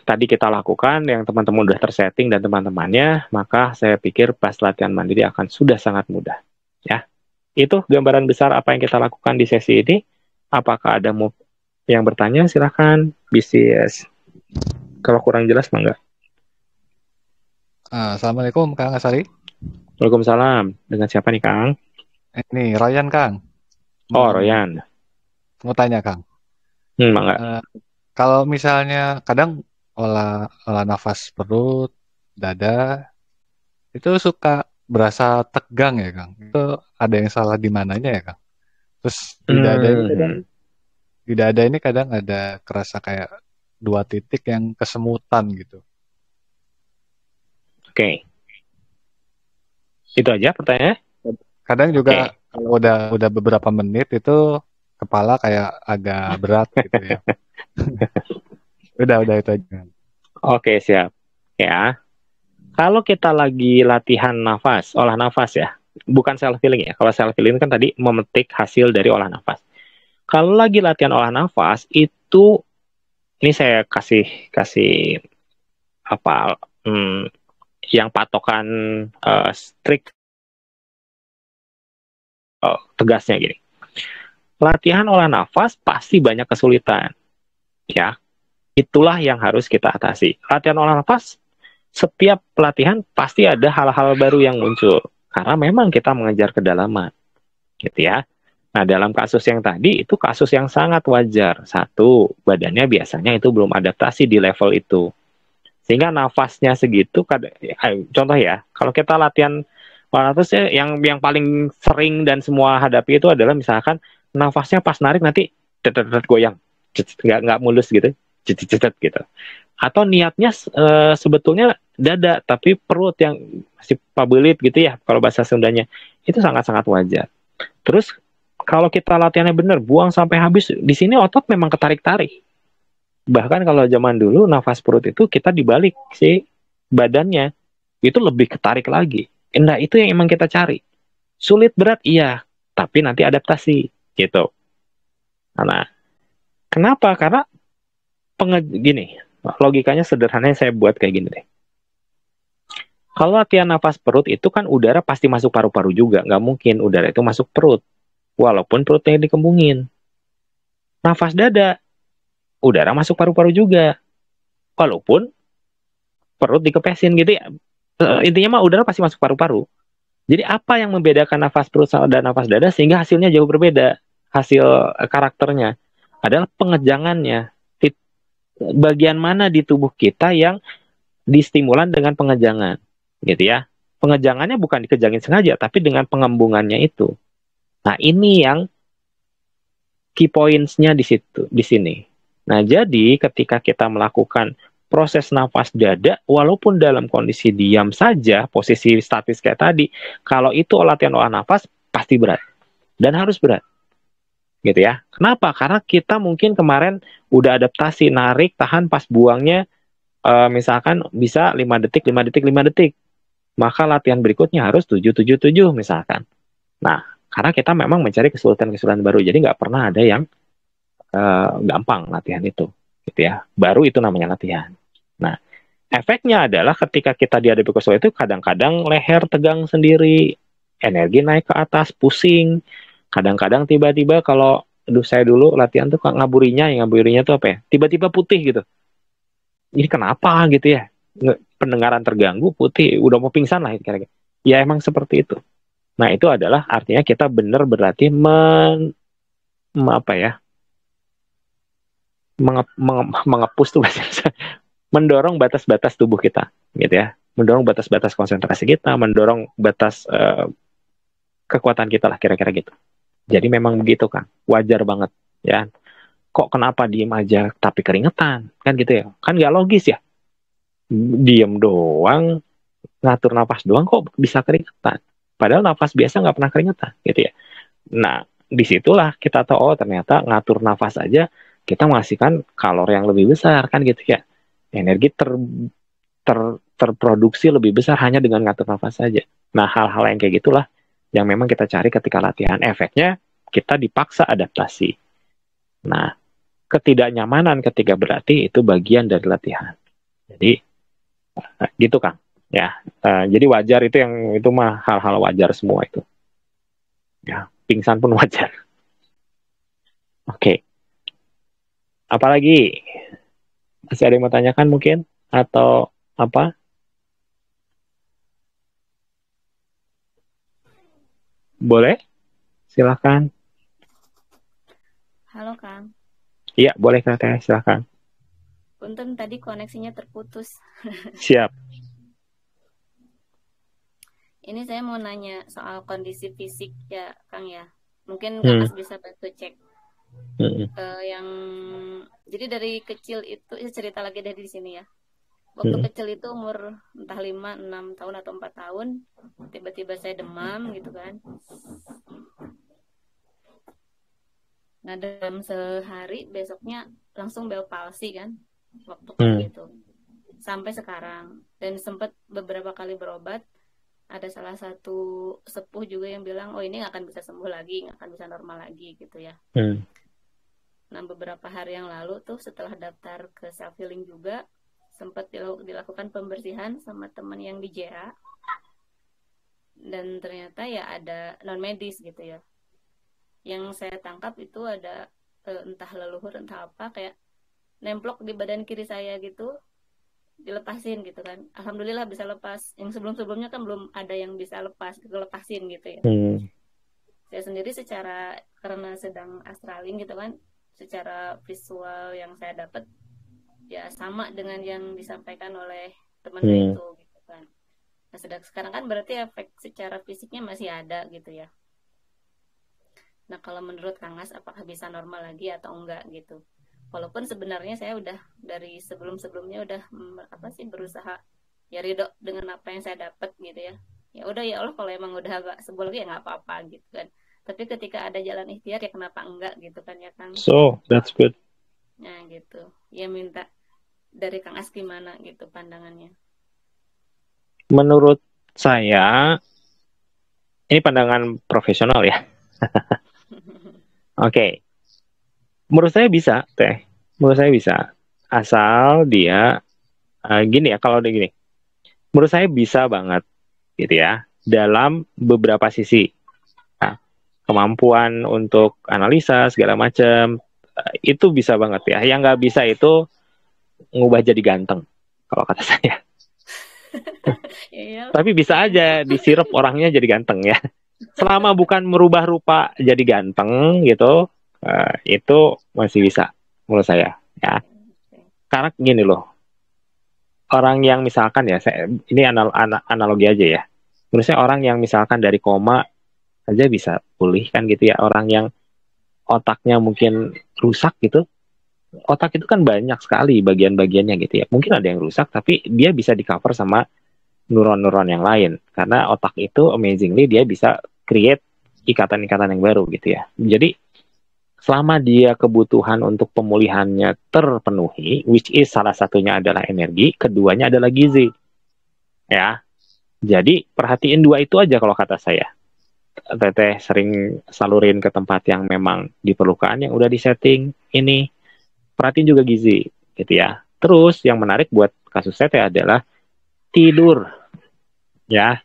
tadi kita lakukan, yang teman-teman udah tersetting dan teman-temannya, maka saya pikir pas latihan mandiri akan sudah sangat mudah. Ya, itu gambaran besar apa yang kita lakukan di sesi ini. Apakah ada mau yang bertanya? Silahkan. BCS. Kalau kurang jelas, mah enggak. Assalamualaikum Kang Asari. Waalaikumsalam. Dengan siapa nih, Kang? Ini Ryan Kang. Oh, Royan. Mau tanya Kang. Enggak. Kalau misalnya kadang olah nafas perut, dada, itu suka berasa tegang ya Kang. Itu ada yang salah di mananya ya Kang? Terus di dada ini kadang ada kerasa kayak 2 titik yang kesemutan gitu. Oke. Itu aja pertanyaannya? Kadang juga kalau udah beberapa menit itu kepala kayak agak berat gitu ya. Udah itu aja. Oke, siap. Ya. Kalau kita lagi latihan nafas, olah nafas ya. Bukan self healing ya. Kalau self healing kan tadi memetik hasil dari olah nafas. Kalau lagi latihan olah nafas itu ini saya kasih apa yang patokan strict tegasnya gini. Latihan olah nafas pasti banyak kesulitan. Ya. Itulah yang harus kita atasi. Latihan olah nafas, setiap pelatihan pasti ada hal-hal baru yang muncul. Karena memang kita mengejar kedalaman. Gitu ya. Nah, dalam kasus yang tadi, itu kasus yang sangat wajar. Satu, badannya biasanya itu belum adaptasi di level itu. Sehingga nafasnya segitu, contoh ya, kalau kita latihan olah nafas, yang paling sering dan semua hadapi itu adalah misalkan nafasnya pas narik nanti goyang. Nggak mulus gitu. Gitu. Atau niatnya sebetulnya dada tapi perut yang masih pabelit gitu ya kalau bahasa Sundanya, itu sangat-sangat wajar. Terus kalau kita latihannya benar, buang sampai habis, di sini otot memang ketarik-tarik. Bahkan kalau zaman dulu nafas perut itu kita dibalik si badannya, itu lebih ketarik lagi. Nah, itu yang emang kita cari. Sulit berat iya, tapi nanti adaptasi gitu. Nah, kenapa? Karena gini, logikanya sederhananya saya buat kayak gini deh. Kalau latihan nafas perut itu kan udara pasti masuk paru-paru juga. Nggak mungkin udara itu masuk perut. Walaupun perutnya dikembungin. Nafas dada, udara masuk paru-paru juga. Walaupun perut dikepesin gitu ya. Intinya mah udara pasti masuk paru-paru. Jadi apa yang membedakan nafas perut dan nafas dada sehingga hasilnya jauh berbeda? Hasil karakternya adalah pengejangannya. Bagian mana di tubuh kita yang distimulan dengan pengejangan, gitu ya. Pengejangannya bukan dikejangin sengaja, tapi dengan pengembungannya itu. Nah, ini yang key points-nya di situ, di sini. Nah, jadi ketika kita melakukan proses nafas dada, walaupun dalam kondisi diam saja, posisi statis kayak tadi, kalau itu latihan olah nafas, pasti berat. Dan harus berat. Gitu ya. Kenapa? Karena kita mungkin kemarin udah adaptasi, narik, tahan, pas buangnya, misalkan bisa 5 detik, 5 detik, 5 detik. Maka latihan berikutnya harus 7-7-7 misalkan. Nah, karena kita memang mencari kesulitan-kesulitan baru, jadi nggak pernah ada yang gampang latihan itu. Gitu ya. Baru itu namanya latihan. Nah, efeknya adalah ketika kita dihadapi kesulitan itu kadang-kadang leher tegang sendiri, energi naik ke atas, pusing. Kadang-kadang tiba-tiba kalau saya dulu latihan tuh ngaburinya tuh apa ya? Tiba-tiba putih gitu. Ini kenapa gitu ya? Pendengaran terganggu, putih, udah mau pingsan lah kira-kira. Ya emang seperti itu. Nah, itu adalah artinya kita benar berarti mengepus tuh mendorong batas-batas tubuh kita, gitu ya. Mendorong batas-batas konsentrasi kita, mendorong batas kekuatan kita lah kira-kira gitu. Jadi memang begitu Kang, wajar banget ya. Kok kenapa diem aja tapi keringetan, kan gitu ya? Kan nggak logis ya. Diem doang, ngatur nafas doang kok bisa keringetan. Padahal nafas biasa nggak pernah keringetan, gitu ya. Nah, disitulah kita tahu oh ternyata ngatur nafas aja kita menghasilkan kalori yang lebih besar, kan gitu ya. Energi terproduksi lebih besar hanya dengan ngatur nafas saja. Nah, hal-hal yang kayak gitulah yang memang kita cari ketika latihan. Efeknya kita dipaksa adaptasi. Nah, ketidaknyamanan ketika berarti itu bagian dari latihan. Jadi gitu Kang. Ya, jadi wajar itu mah hal-hal wajar semua itu. Ya, pingsan pun wajar. Oke. Apalagi? Masih ada yang mau tanyakan mungkin? Atau apa? Boleh? Silakan. Halo Kang, Iya, boleh Teteh, silakan. punten tadi koneksinya terputus. Siap. Ini saya mau nanya soal kondisi fisik ya Kang ya. Mungkin Kang Hmm. As bisa bantu cek. Hmm. Yang jadi dari kecil itu cerita lagi dari di sini ya. Waktu kecil itu umur entah 5, 6 tahun atau 4 tahun, tiba-tiba saya demam gitu kan. Nah, dalam sehari besoknya langsung bel palsi kan, waktu pas gitu. Sampai sekarang. Dan sempat beberapa kali berobat. Ada salah satu sepuh juga yang bilang, oh ini nggak akan bisa sembuh lagi, nggak akan bisa normal lagi gitu ya. Nah, beberapa hari yang lalu tuh setelah daftar ke self healing juga, sempat dilakukan pembersihan sama teman yang di JA. Dan ternyata ya ada non medis gitu ya. Yang saya tangkap itu ada entah leluhur entah apa kayak nemplok di badan kiri saya gitu, dilepasin gitu kan. Alhamdulillah bisa lepas. Yang sebelum-sebelumnya kan belum ada yang bisa lepasin gitu ya. Saya sendiri secara karena sedang astralin gitu kan, secara visual yang saya dapat ya sama dengan yang disampaikan oleh teman saya itu gitu kan. Nah, sekarang kan berarti efek secara fisiknya masih ada gitu ya. Nah, kalau menurut Kang As apakah bisa normal lagi atau enggak gitu? Walaupun sebenarnya saya udah dari sebelum-sebelumnya udah berusaha ya ridho dengan apa yang saya dapat gitu ya. Ya udah ya Allah, kalau emang udah agak sebel lagi ya nggak apa-apa gitu kan. Tapi ketika ada jalan ikhtiar ya kenapa enggak gitu kan ya Kang. So, that's good. Nah gitu. Ya minta dari Kang As gimana gitu pandangannya. Menurut saya, ini pandangan profesional ya. Oke. Menurut saya bisa, Teh. Menurut saya bisa. Asal dia, gini ya, kalau udah gini. Menurut saya bisa banget, gitu ya, dalam beberapa sisi. Nah, kemampuan untuk analisa, segala macam, itu bisa banget ya. Yang nggak bisa itu ngubah jadi ganteng, kalau kata saya. Tapi bisa aja disirup orangnya jadi ganteng ya. Selama bukan merubah rupa jadi ganteng gitu, itu masih bisa menurut saya ya. Karena gini loh, orang yang misalkan ya, ini analogi aja ya. Menurut saya orang yang misalkan dari koma aja bisa pulih kan gitu ya. Orang yang otaknya mungkin rusak gitu, otak itu kan banyak sekali bagian-bagiannya gitu ya. Mungkin ada yang rusak tapi dia bisa di cover sama neuron-neuron yang lain. Karena otak itu amazingly dia bisa create ikatan-ikatan yang baru gitu ya. Jadi selama dia kebutuhan untuk pemulihannya terpenuhi, which is salah satunya adalah energi, keduanya adalah gizi. Ya. Jadi perhatiin dua itu aja kalau kata saya. Teteh sering salurin ke tempat yang memang diperlukan, yang udah disetting ini. Perhatiin juga gizi gitu ya. Terus yang menarik buat kasus Teteh adalah tidur. Ya,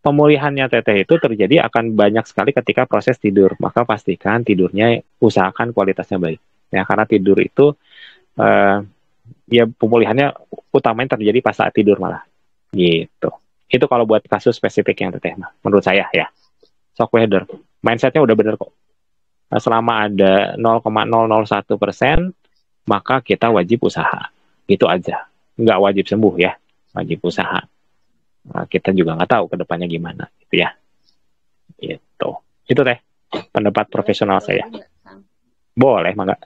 pemulihannya Teteh itu terjadi akan banyak sekali ketika proses tidur. Maka pastikan tidurnya, usahakan kualitasnya baik. Ya, karena tidur itu ya pemulihannya utamanya terjadi pas saat tidur malah. Gitu. Itu kalau buat kasus spesifik yang Teteh menurut saya ya. Sok weather. Mindsetnya udah bener kok. Selama ada 0,001%, maka kita wajib usaha. Itu aja. Nggak wajib sembuh ya. Wajib usaha. Nah, kita juga nggak tahu ke depannya gimana gitu ya. Gitu. Itu Teh pendapat profesional saya. Boleh, Mangga.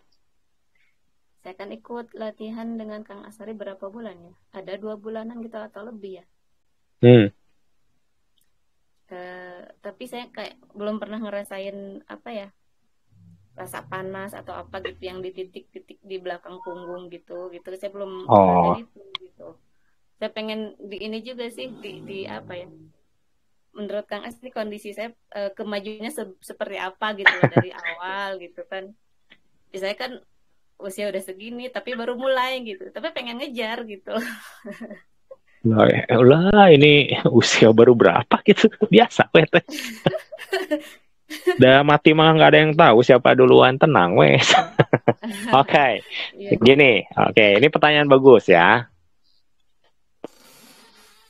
Saya kan ikut latihan dengan Kang Asari berapa bulan ya? Ada 2 bulanan gitu atau lebih ya. Tapi saya kayak belum pernah ngerasain apa ya, rasa panas atau apa gitu yang di titik-titik di belakang punggung gitu. Saya belum ngerasain itu gitu. Saya pengen di ini juga sih di apa ya? Menurut Kang Asri kondisi saya kemajuannya seperti apa gitu loh, dari awal gitu kan. Saya kan usia udah segini tapi baru mulai gitu. Tapi pengen ngejar gitu. Lah ini usia baru berapa gitu, biasa Teh. Udah mati mah nggak ada yang tahu siapa duluan, tenang wes. Oke, Iya. gini. Oke, ini pertanyaan bagus ya.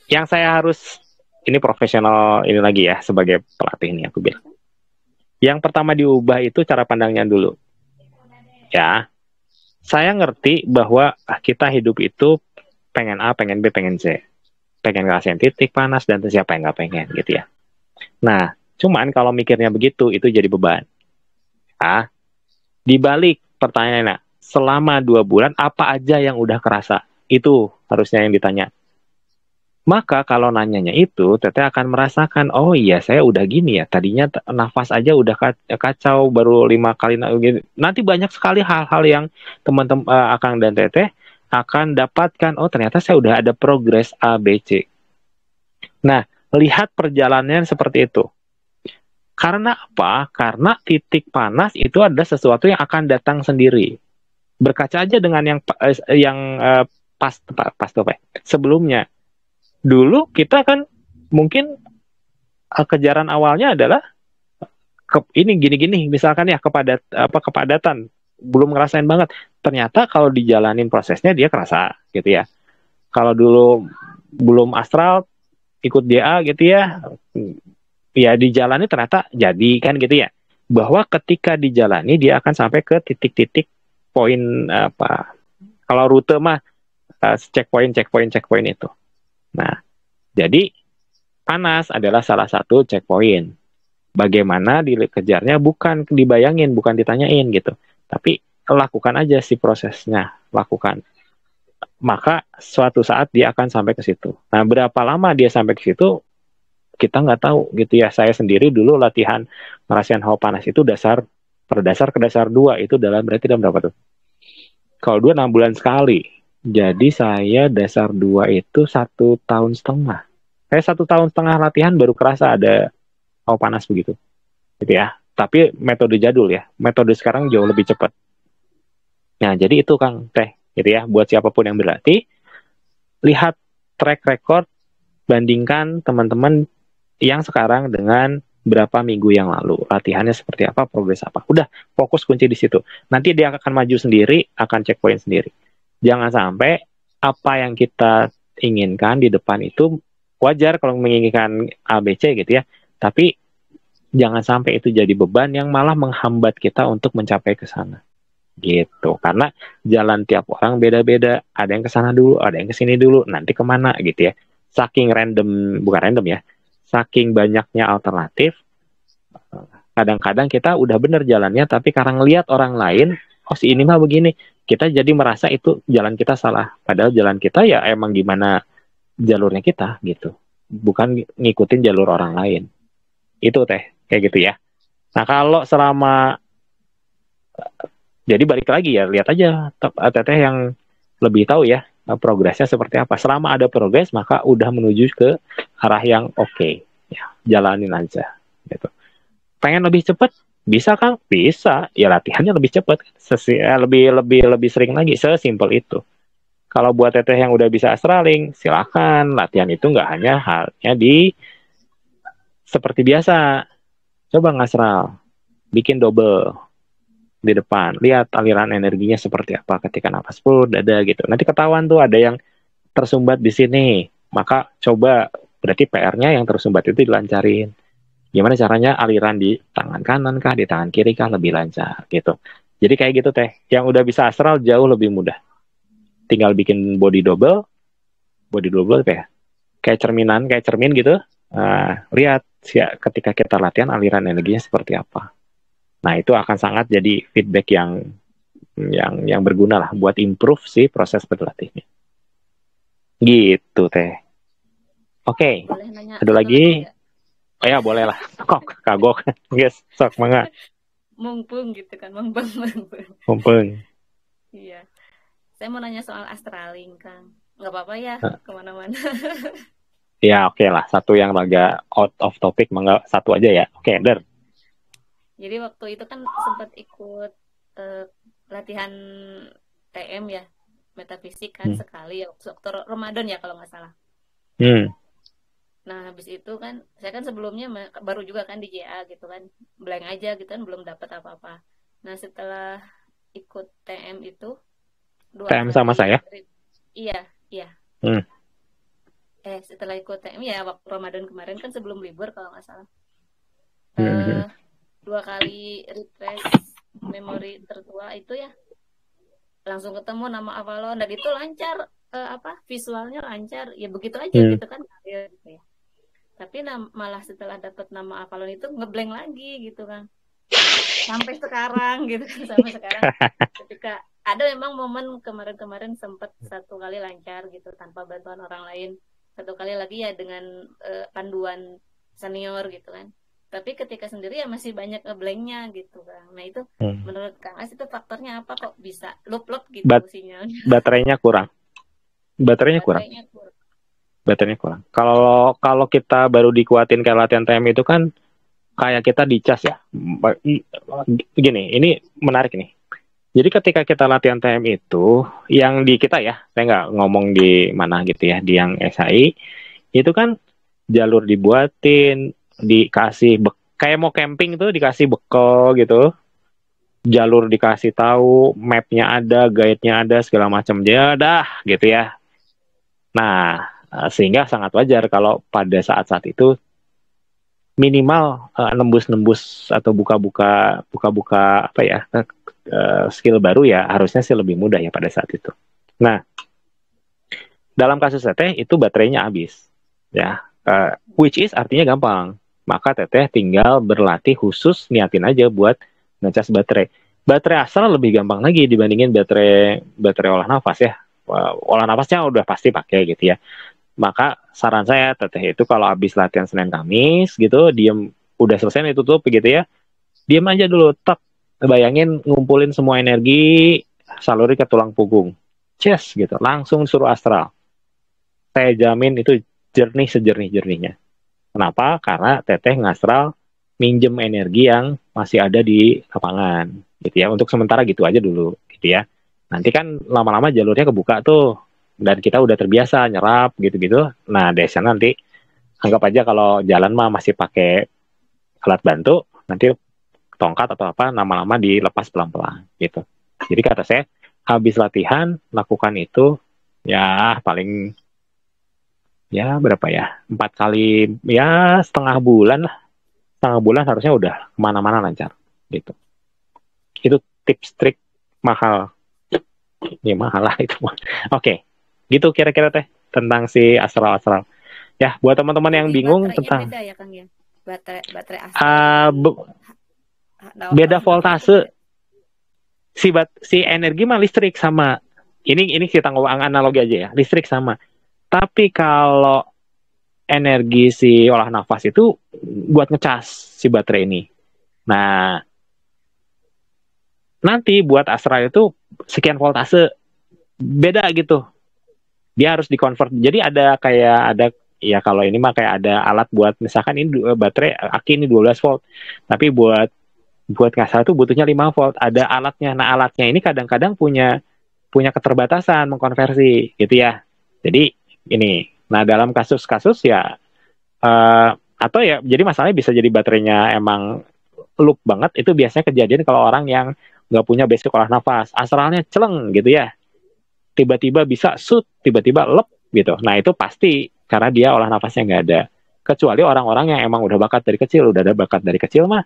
Yang saya harus, ini profesional ini lagi ya, sebagai pelatih nih aku bilang. Yang pertama diubah itu cara pandangnya dulu. Ya, saya ngerti bahwa kita hidup itu pengen A, pengen B, pengen C. Pengen ngerasain titik panas dan siapa yang nggak pengen gitu ya. Nah, cuman kalau mikirnya begitu, itu jadi beban. Ah, dibalik pertanyaannya, selama 2 bulan apa aja yang udah kerasa? Itu harusnya yang ditanya. Maka kalau nanyanya itu, Teteh akan merasakan, oh iya saya udah gini ya. Tadinya nafas aja udah kacau, baru 5 kali. Nanti banyak sekali hal-hal yang teman-teman Akang dan Teteh akan dapatkan. Oh ternyata saya udah ada progres A, B, C. Nah, lihat perjalanannya seperti itu. Karena apa? Karena titik panas itu adalah sesuatu yang akan datang sendiri. Berkaca aja dengan pas sebelumnya. Dulu kita kan mungkin kejaran awalnya adalah ini gini-gini, misalkan ya kepadatan, belum ngerasain banget. Ternyata kalau dijalanin prosesnya dia kerasa gitu ya. Kalau dulu belum astral ikut DA gitu ya dijalani ternyata jadi kan gitu ya. Bahwa ketika dijalani dia akan sampai ke titik-titik poin apa. Kalau rute mah checkpoint itu. Nah, jadi panas adalah salah satu checkpoint. Bagaimana dikejarnya bukan dibayangin, bukan ditanyain gitu. Tapi lakukan aja si prosesnya, lakukan. Maka suatu saat dia akan sampai ke situ. Nah, berapa lama dia sampai ke situ kita nggak tahu gitu ya. Saya sendiri dulu latihan ngerasain hawa panas itu per dasar ke dasar 2 itu berarti dalam berapa tuh? Kalau 2 6 bulan sekali. Jadi saya dasar 2 itu 1,5 tahun. Saya 1,5 tahun latihan baru kerasa ada hawa panas begitu. Gitu ya. Tapi metode jadul ya. Metode sekarang jauh lebih cepat. Nah, jadi itu Kang Teh, gitu ya. Buat siapapun yang berlatih, lihat track record, bandingkan teman-teman yang sekarang dengan berapa minggu yang lalu. Latihannya seperti apa, progres apa. Udah, fokus kunci di situ. Nanti dia akan maju sendiri, akan checkpoint sendiri. Jangan sampai apa yang kita inginkan di depan itu wajar kalau menginginkan A, B, C gitu ya. Tapi jangan sampai itu jadi beban yang malah menghambat kita untuk mencapai ke sana. Gitu. Karena jalan tiap orang beda-beda. Ada yang ke sana dulu, ada yang ke sini dulu, nanti kemana gitu ya. Saking random, bukan random ya. Saking banyaknya alternatif, kadang-kadang kita udah bener jalannya, tapi karena ngelihat orang lain, oh si ini mah begini, kita jadi merasa itu jalan kita salah. Padahal jalan kita ya emang gimana jalurnya kita gitu. Bukan ngikutin jalur orang lain. Itu Teh, kayak gitu ya. Nah kalau selama, jadi balik lagi ya, lihat aja Teteh yang lebih tahu ya progresnya seperti apa. Selama ada progres, maka udah menuju ke arah yang oke. Ya, jalanin aja. Gitu. Pengen lebih cepat? Bisa Kang? Bisa. Ya latihannya lebih cepat. Lebih sering lagi. Sesimpel itu. Kalau buat Teteh yang udah bisa astraling, silakan. Latihan itu nggak hanya halnya di seperti biasa. Coba ngasral. Bikin double di depan. Lihat aliran energinya seperti apa ketika nafas full, dada gitu. Nanti ketahuan tuh ada yang tersumbat di sini. Maka coba, berarti PR-nya yang tersumbat itu dilancarin. Gimana caranya aliran di tangan kanan kah, di tangan kiri kah lebih lancar gitu. Jadi kayak gitu Teh. Yang udah bisa astral jauh lebih mudah. Tinggal bikin body double apa ya? Kayak cermin gitu. Lihat ketika kita latihan aliran energinya seperti apa. Nah, itu akan sangat jadi feedback yang berguna lah buat improve si proses berlatihnya. Gitu Teh. Oke. Boleh nanya Ada lagi? nggak? Oh ya, boleh lah. Kok kagok. Yes, sok mangga. Mumpung gitu kan, mumpung. Mumpung. Iya. Saya mau nanya soal astraling, Kang. Nggak apa-apa ya, kemana-mana. Ya, oke lah. Satu yang agak out of topic, mangga satu aja ya. Oke, Der. Jadi waktu itu kan sempat ikut latihan TM ya, metafisik kan sekali ya, waktu Ramadan ya kalau nggak salah. Nah, habis itu kan saya kan sebelumnya baru juga kan di JA gitu kan, blank aja gitu kan, belum dapat apa-apa. Nah, setelah ikut TM itu 2 TM sama kali, saya. iya, iya. Hmm. Setelah ikut TM ya waktu Ramadan kemarin kan sebelum libur kalau nggak salah. Hmm. 2 kali refresh memori tertua itu ya langsung ketemu nama Avalon dan itu lancar, visualnya lancar ya begitu aja gitu kan gitu ya. Tapi malah setelah dapat nama Avalon itu ngeblank lagi gitu kan. Sampai sekarang gitu kan, sampai sekarang ketika ada memang momen kemarin-kemarin sempat 1 kali lancar gitu tanpa bantuan orang lain. 1 kali lagi ya dengan panduan senior gitu kan. Tapi ketika sendiri ya masih banyak ngeblanknya gitu kan. Nah itu menurut Kang As itu faktornya apa kok bisa loop gitu sinyalnya? Baterainya kurang. Baterainya kurang. Kalau kita baru dikuatin kayak latihan TM itu kan kayak kita dicas ya. Gini, ini menarik nih. Jadi ketika kita latihan TM itu, yang di kita ya, saya nggak ngomong di mana gitu ya, di yang SHI, itu kan jalur dibuatin, dikasih kayak mau camping itu dikasih bekal gitu, jalur dikasih tahu, mapnya ada, guide-nya ada, segala macam dia dah gitu ya. Nah, sehingga sangat wajar kalau pada saat-saat itu minimal nembus-nembus atau buka-buka apa ya skill baru ya harusnya sih lebih mudah ya pada saat itu. Nah, dalam kasus Teteh itu baterainya habis ya, which is artinya gampang. Maka Teteh tinggal berlatih khusus niatin aja buat ngecas baterai. Baterai astral lebih gampang lagi dibandingin baterai olah nafas ya. Olah nafasnya udah pasti pakai gitu ya. Maka saran saya Teteh itu kalau habis latihan Senin Kamis gitu, diem udah selesai nih tutup gitu ya. Diem aja dulu, tak bayangin ngumpulin semua energi saluri ke tulang punggung. Ces gitu, langsung suruh astral. Saya jamin itu jernih sejernih-jernihnya. Kenapa? Karena Teteh ngastral minjem energi yang masih ada di lapangan gitu ya. Untuk sementara gitu aja dulu gitu ya. Nanti kan lama-lama jalurnya kebuka tuh dan kita udah terbiasa nyerap gitu-gitu. Nah, desa nanti anggap aja kalau jalan mah masih pakai alat bantu, nanti tongkat atau apa lama-lama dilepas pelan-pelan gitu. Jadi kata saya habis latihan lakukan itu ya paling ya berapa ya 4 kali ya setengah bulan harusnya udah kemana-mana lancar gitu. Itu tips trik mahal ya mahal lah itu. Oke, gitu kira-kira Teh tentang si astral ya. Buat teman-teman yang bingung tentang beda ya Kang ya, baterai astral beda voltase si energi mah listrik sama ini kita ngomong analogi aja ya, listrik sama. Tapi kalau energi si olah nafas itu buat ngecas si baterai ini. Nah, nanti buat astral itu sekian voltase beda gitu. Dia harus dikonvert. Jadi ada ya kalau ini mah kayak ada alat buat misalkan ini baterai aki ini 12 volt. Tapi buat ngasal itu butuhnya 5 volt. Ada alatnya. Nah, alatnya ini kadang-kadang punya keterbatasan mengkonversi gitu ya. Jadi ini. Nah, dalam kasus-kasus ya atau ya jadi masalahnya bisa jadi baterainya emang loop banget, itu biasanya kejadian kalau orang yang nggak punya basic olah nafas, astralnya celeng gitu ya, tiba-tiba bisa tiba-tiba lep gitu. Nah itu pasti karena dia olah nafasnya nggak ada. Kecuali orang-orang yang emang udah ada bakat dari kecil mah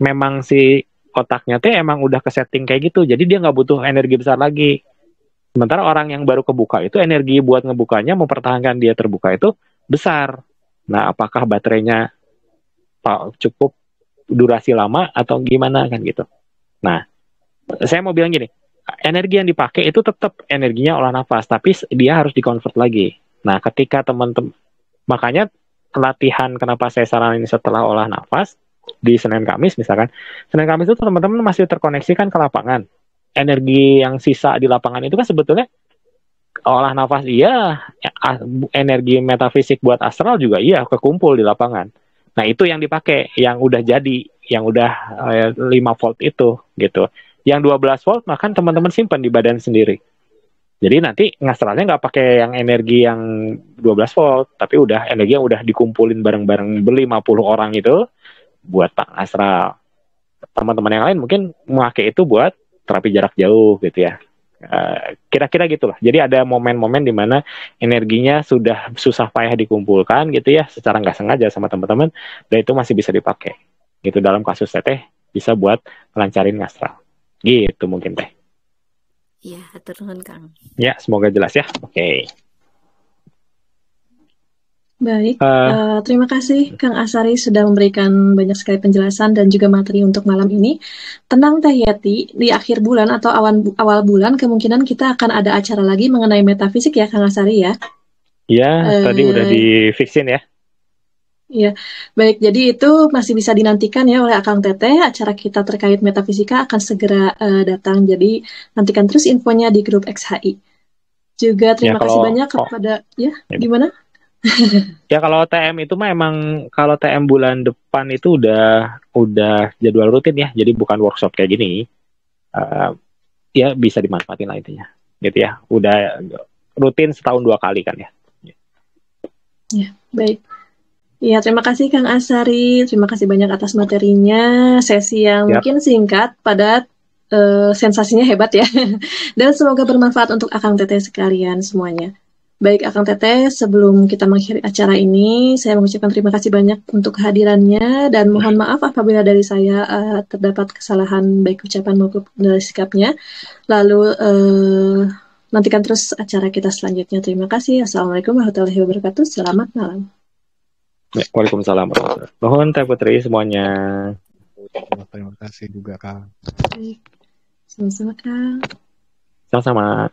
memang si otaknya tuh emang udah kesetting kayak gitu, jadi dia nggak butuh energi besar lagi. Sementara orang yang baru kebuka itu energi buat ngebukanya, mempertahankan dia terbuka itu besar. Nah, apakah baterainya cukup durasi lama atau gimana kan gitu. Nah, saya mau bilang gini, energi yang dipakai itu tetap energinya olah nafas, tapi dia harus dikonvert lagi. Nah, ketika teman-teman, makanya latihan kenapa saya saranin setelah olah nafas di Senin Kamis misalkan, Senin Kamis itu teman-teman masih terkoneksi kan ke lapangan. Energi yang sisa di lapangan itu kan sebetulnya olah nafas iya, energi metafisik buat astral juga iya kekumpul di lapangan. Nah itu yang dipakai, yang udah jadi, yang udah 5 volt itu gitu. Yang 12 volt makan teman-teman simpan di badan sendiri. Jadi nanti ngastralnya nggak pakai yang energi yang 12 volt, tapi udah energi yang udah dikumpulin bareng-bareng ber-50 orang itu buat astral. Teman-teman yang lain mungkin memakai itu buat terapi jarak jauh gitu ya. Kira-kira gitulah. Jadi ada momen-momen di mana energinya sudah susah payah dikumpulkan gitu ya, secara nggak sengaja sama teman-teman, dan itu masih bisa dipakai. Gitu dalam kasus teteh bisa buat melancarin astral. Gitu mungkin teh. Iya, hatur nuhun Kang. Ya, semoga jelas ya. Oke. Baik, terima kasih Kang Asari sudah memberikan banyak sekali penjelasan dan juga materi untuk malam ini. Tenang Teh Yati, di akhir bulan atau awal bulan kemungkinan kita akan ada acara lagi mengenai metafisik ya Kang Asari ya. Iya, tadi udah di-fixin ya. Iya, baik. Jadi itu masih bisa dinantikan ya oleh Akang Teteh. Acara kita terkait metafisika akan segera datang. Jadi nantikan terus infonya di grup XHI. Juga terima kasih banyak kepada gimana? Ya kalau TM itu mah emang kalau TM bulan depan itu udah jadwal rutin ya, jadi bukan workshop kayak gini. Ya bisa dimanfaatin lah intinya, gitu ya. Udah rutin setahun 2 kali kan ya. Ya, baik. Ya, terima kasih Kang Asari. Terima kasih banyak atas materinya. Sesi yang mungkin singkat, padat, sensasinya hebat ya. Dan semoga bermanfaat untuk Akang Teteh sekalian semuanya. Baik Akang Teteh, sebelum kita mengakhiri acara ini, saya mengucapkan terima kasih banyak untuk kehadirannya dan mohon maaf apabila dari saya terdapat kesalahan baik ucapan maupun dari sikapnya. Lalu nantikan terus acara kita selanjutnya. Terima kasih. Assalamualaikum warahmatullahi wabarakatuh. Selamat malam. Waalaikumsalam. Mohon Teh Putri semuanya. Terima kasih juga Kang. Baik. Sama-sama Kang. Sama-sama.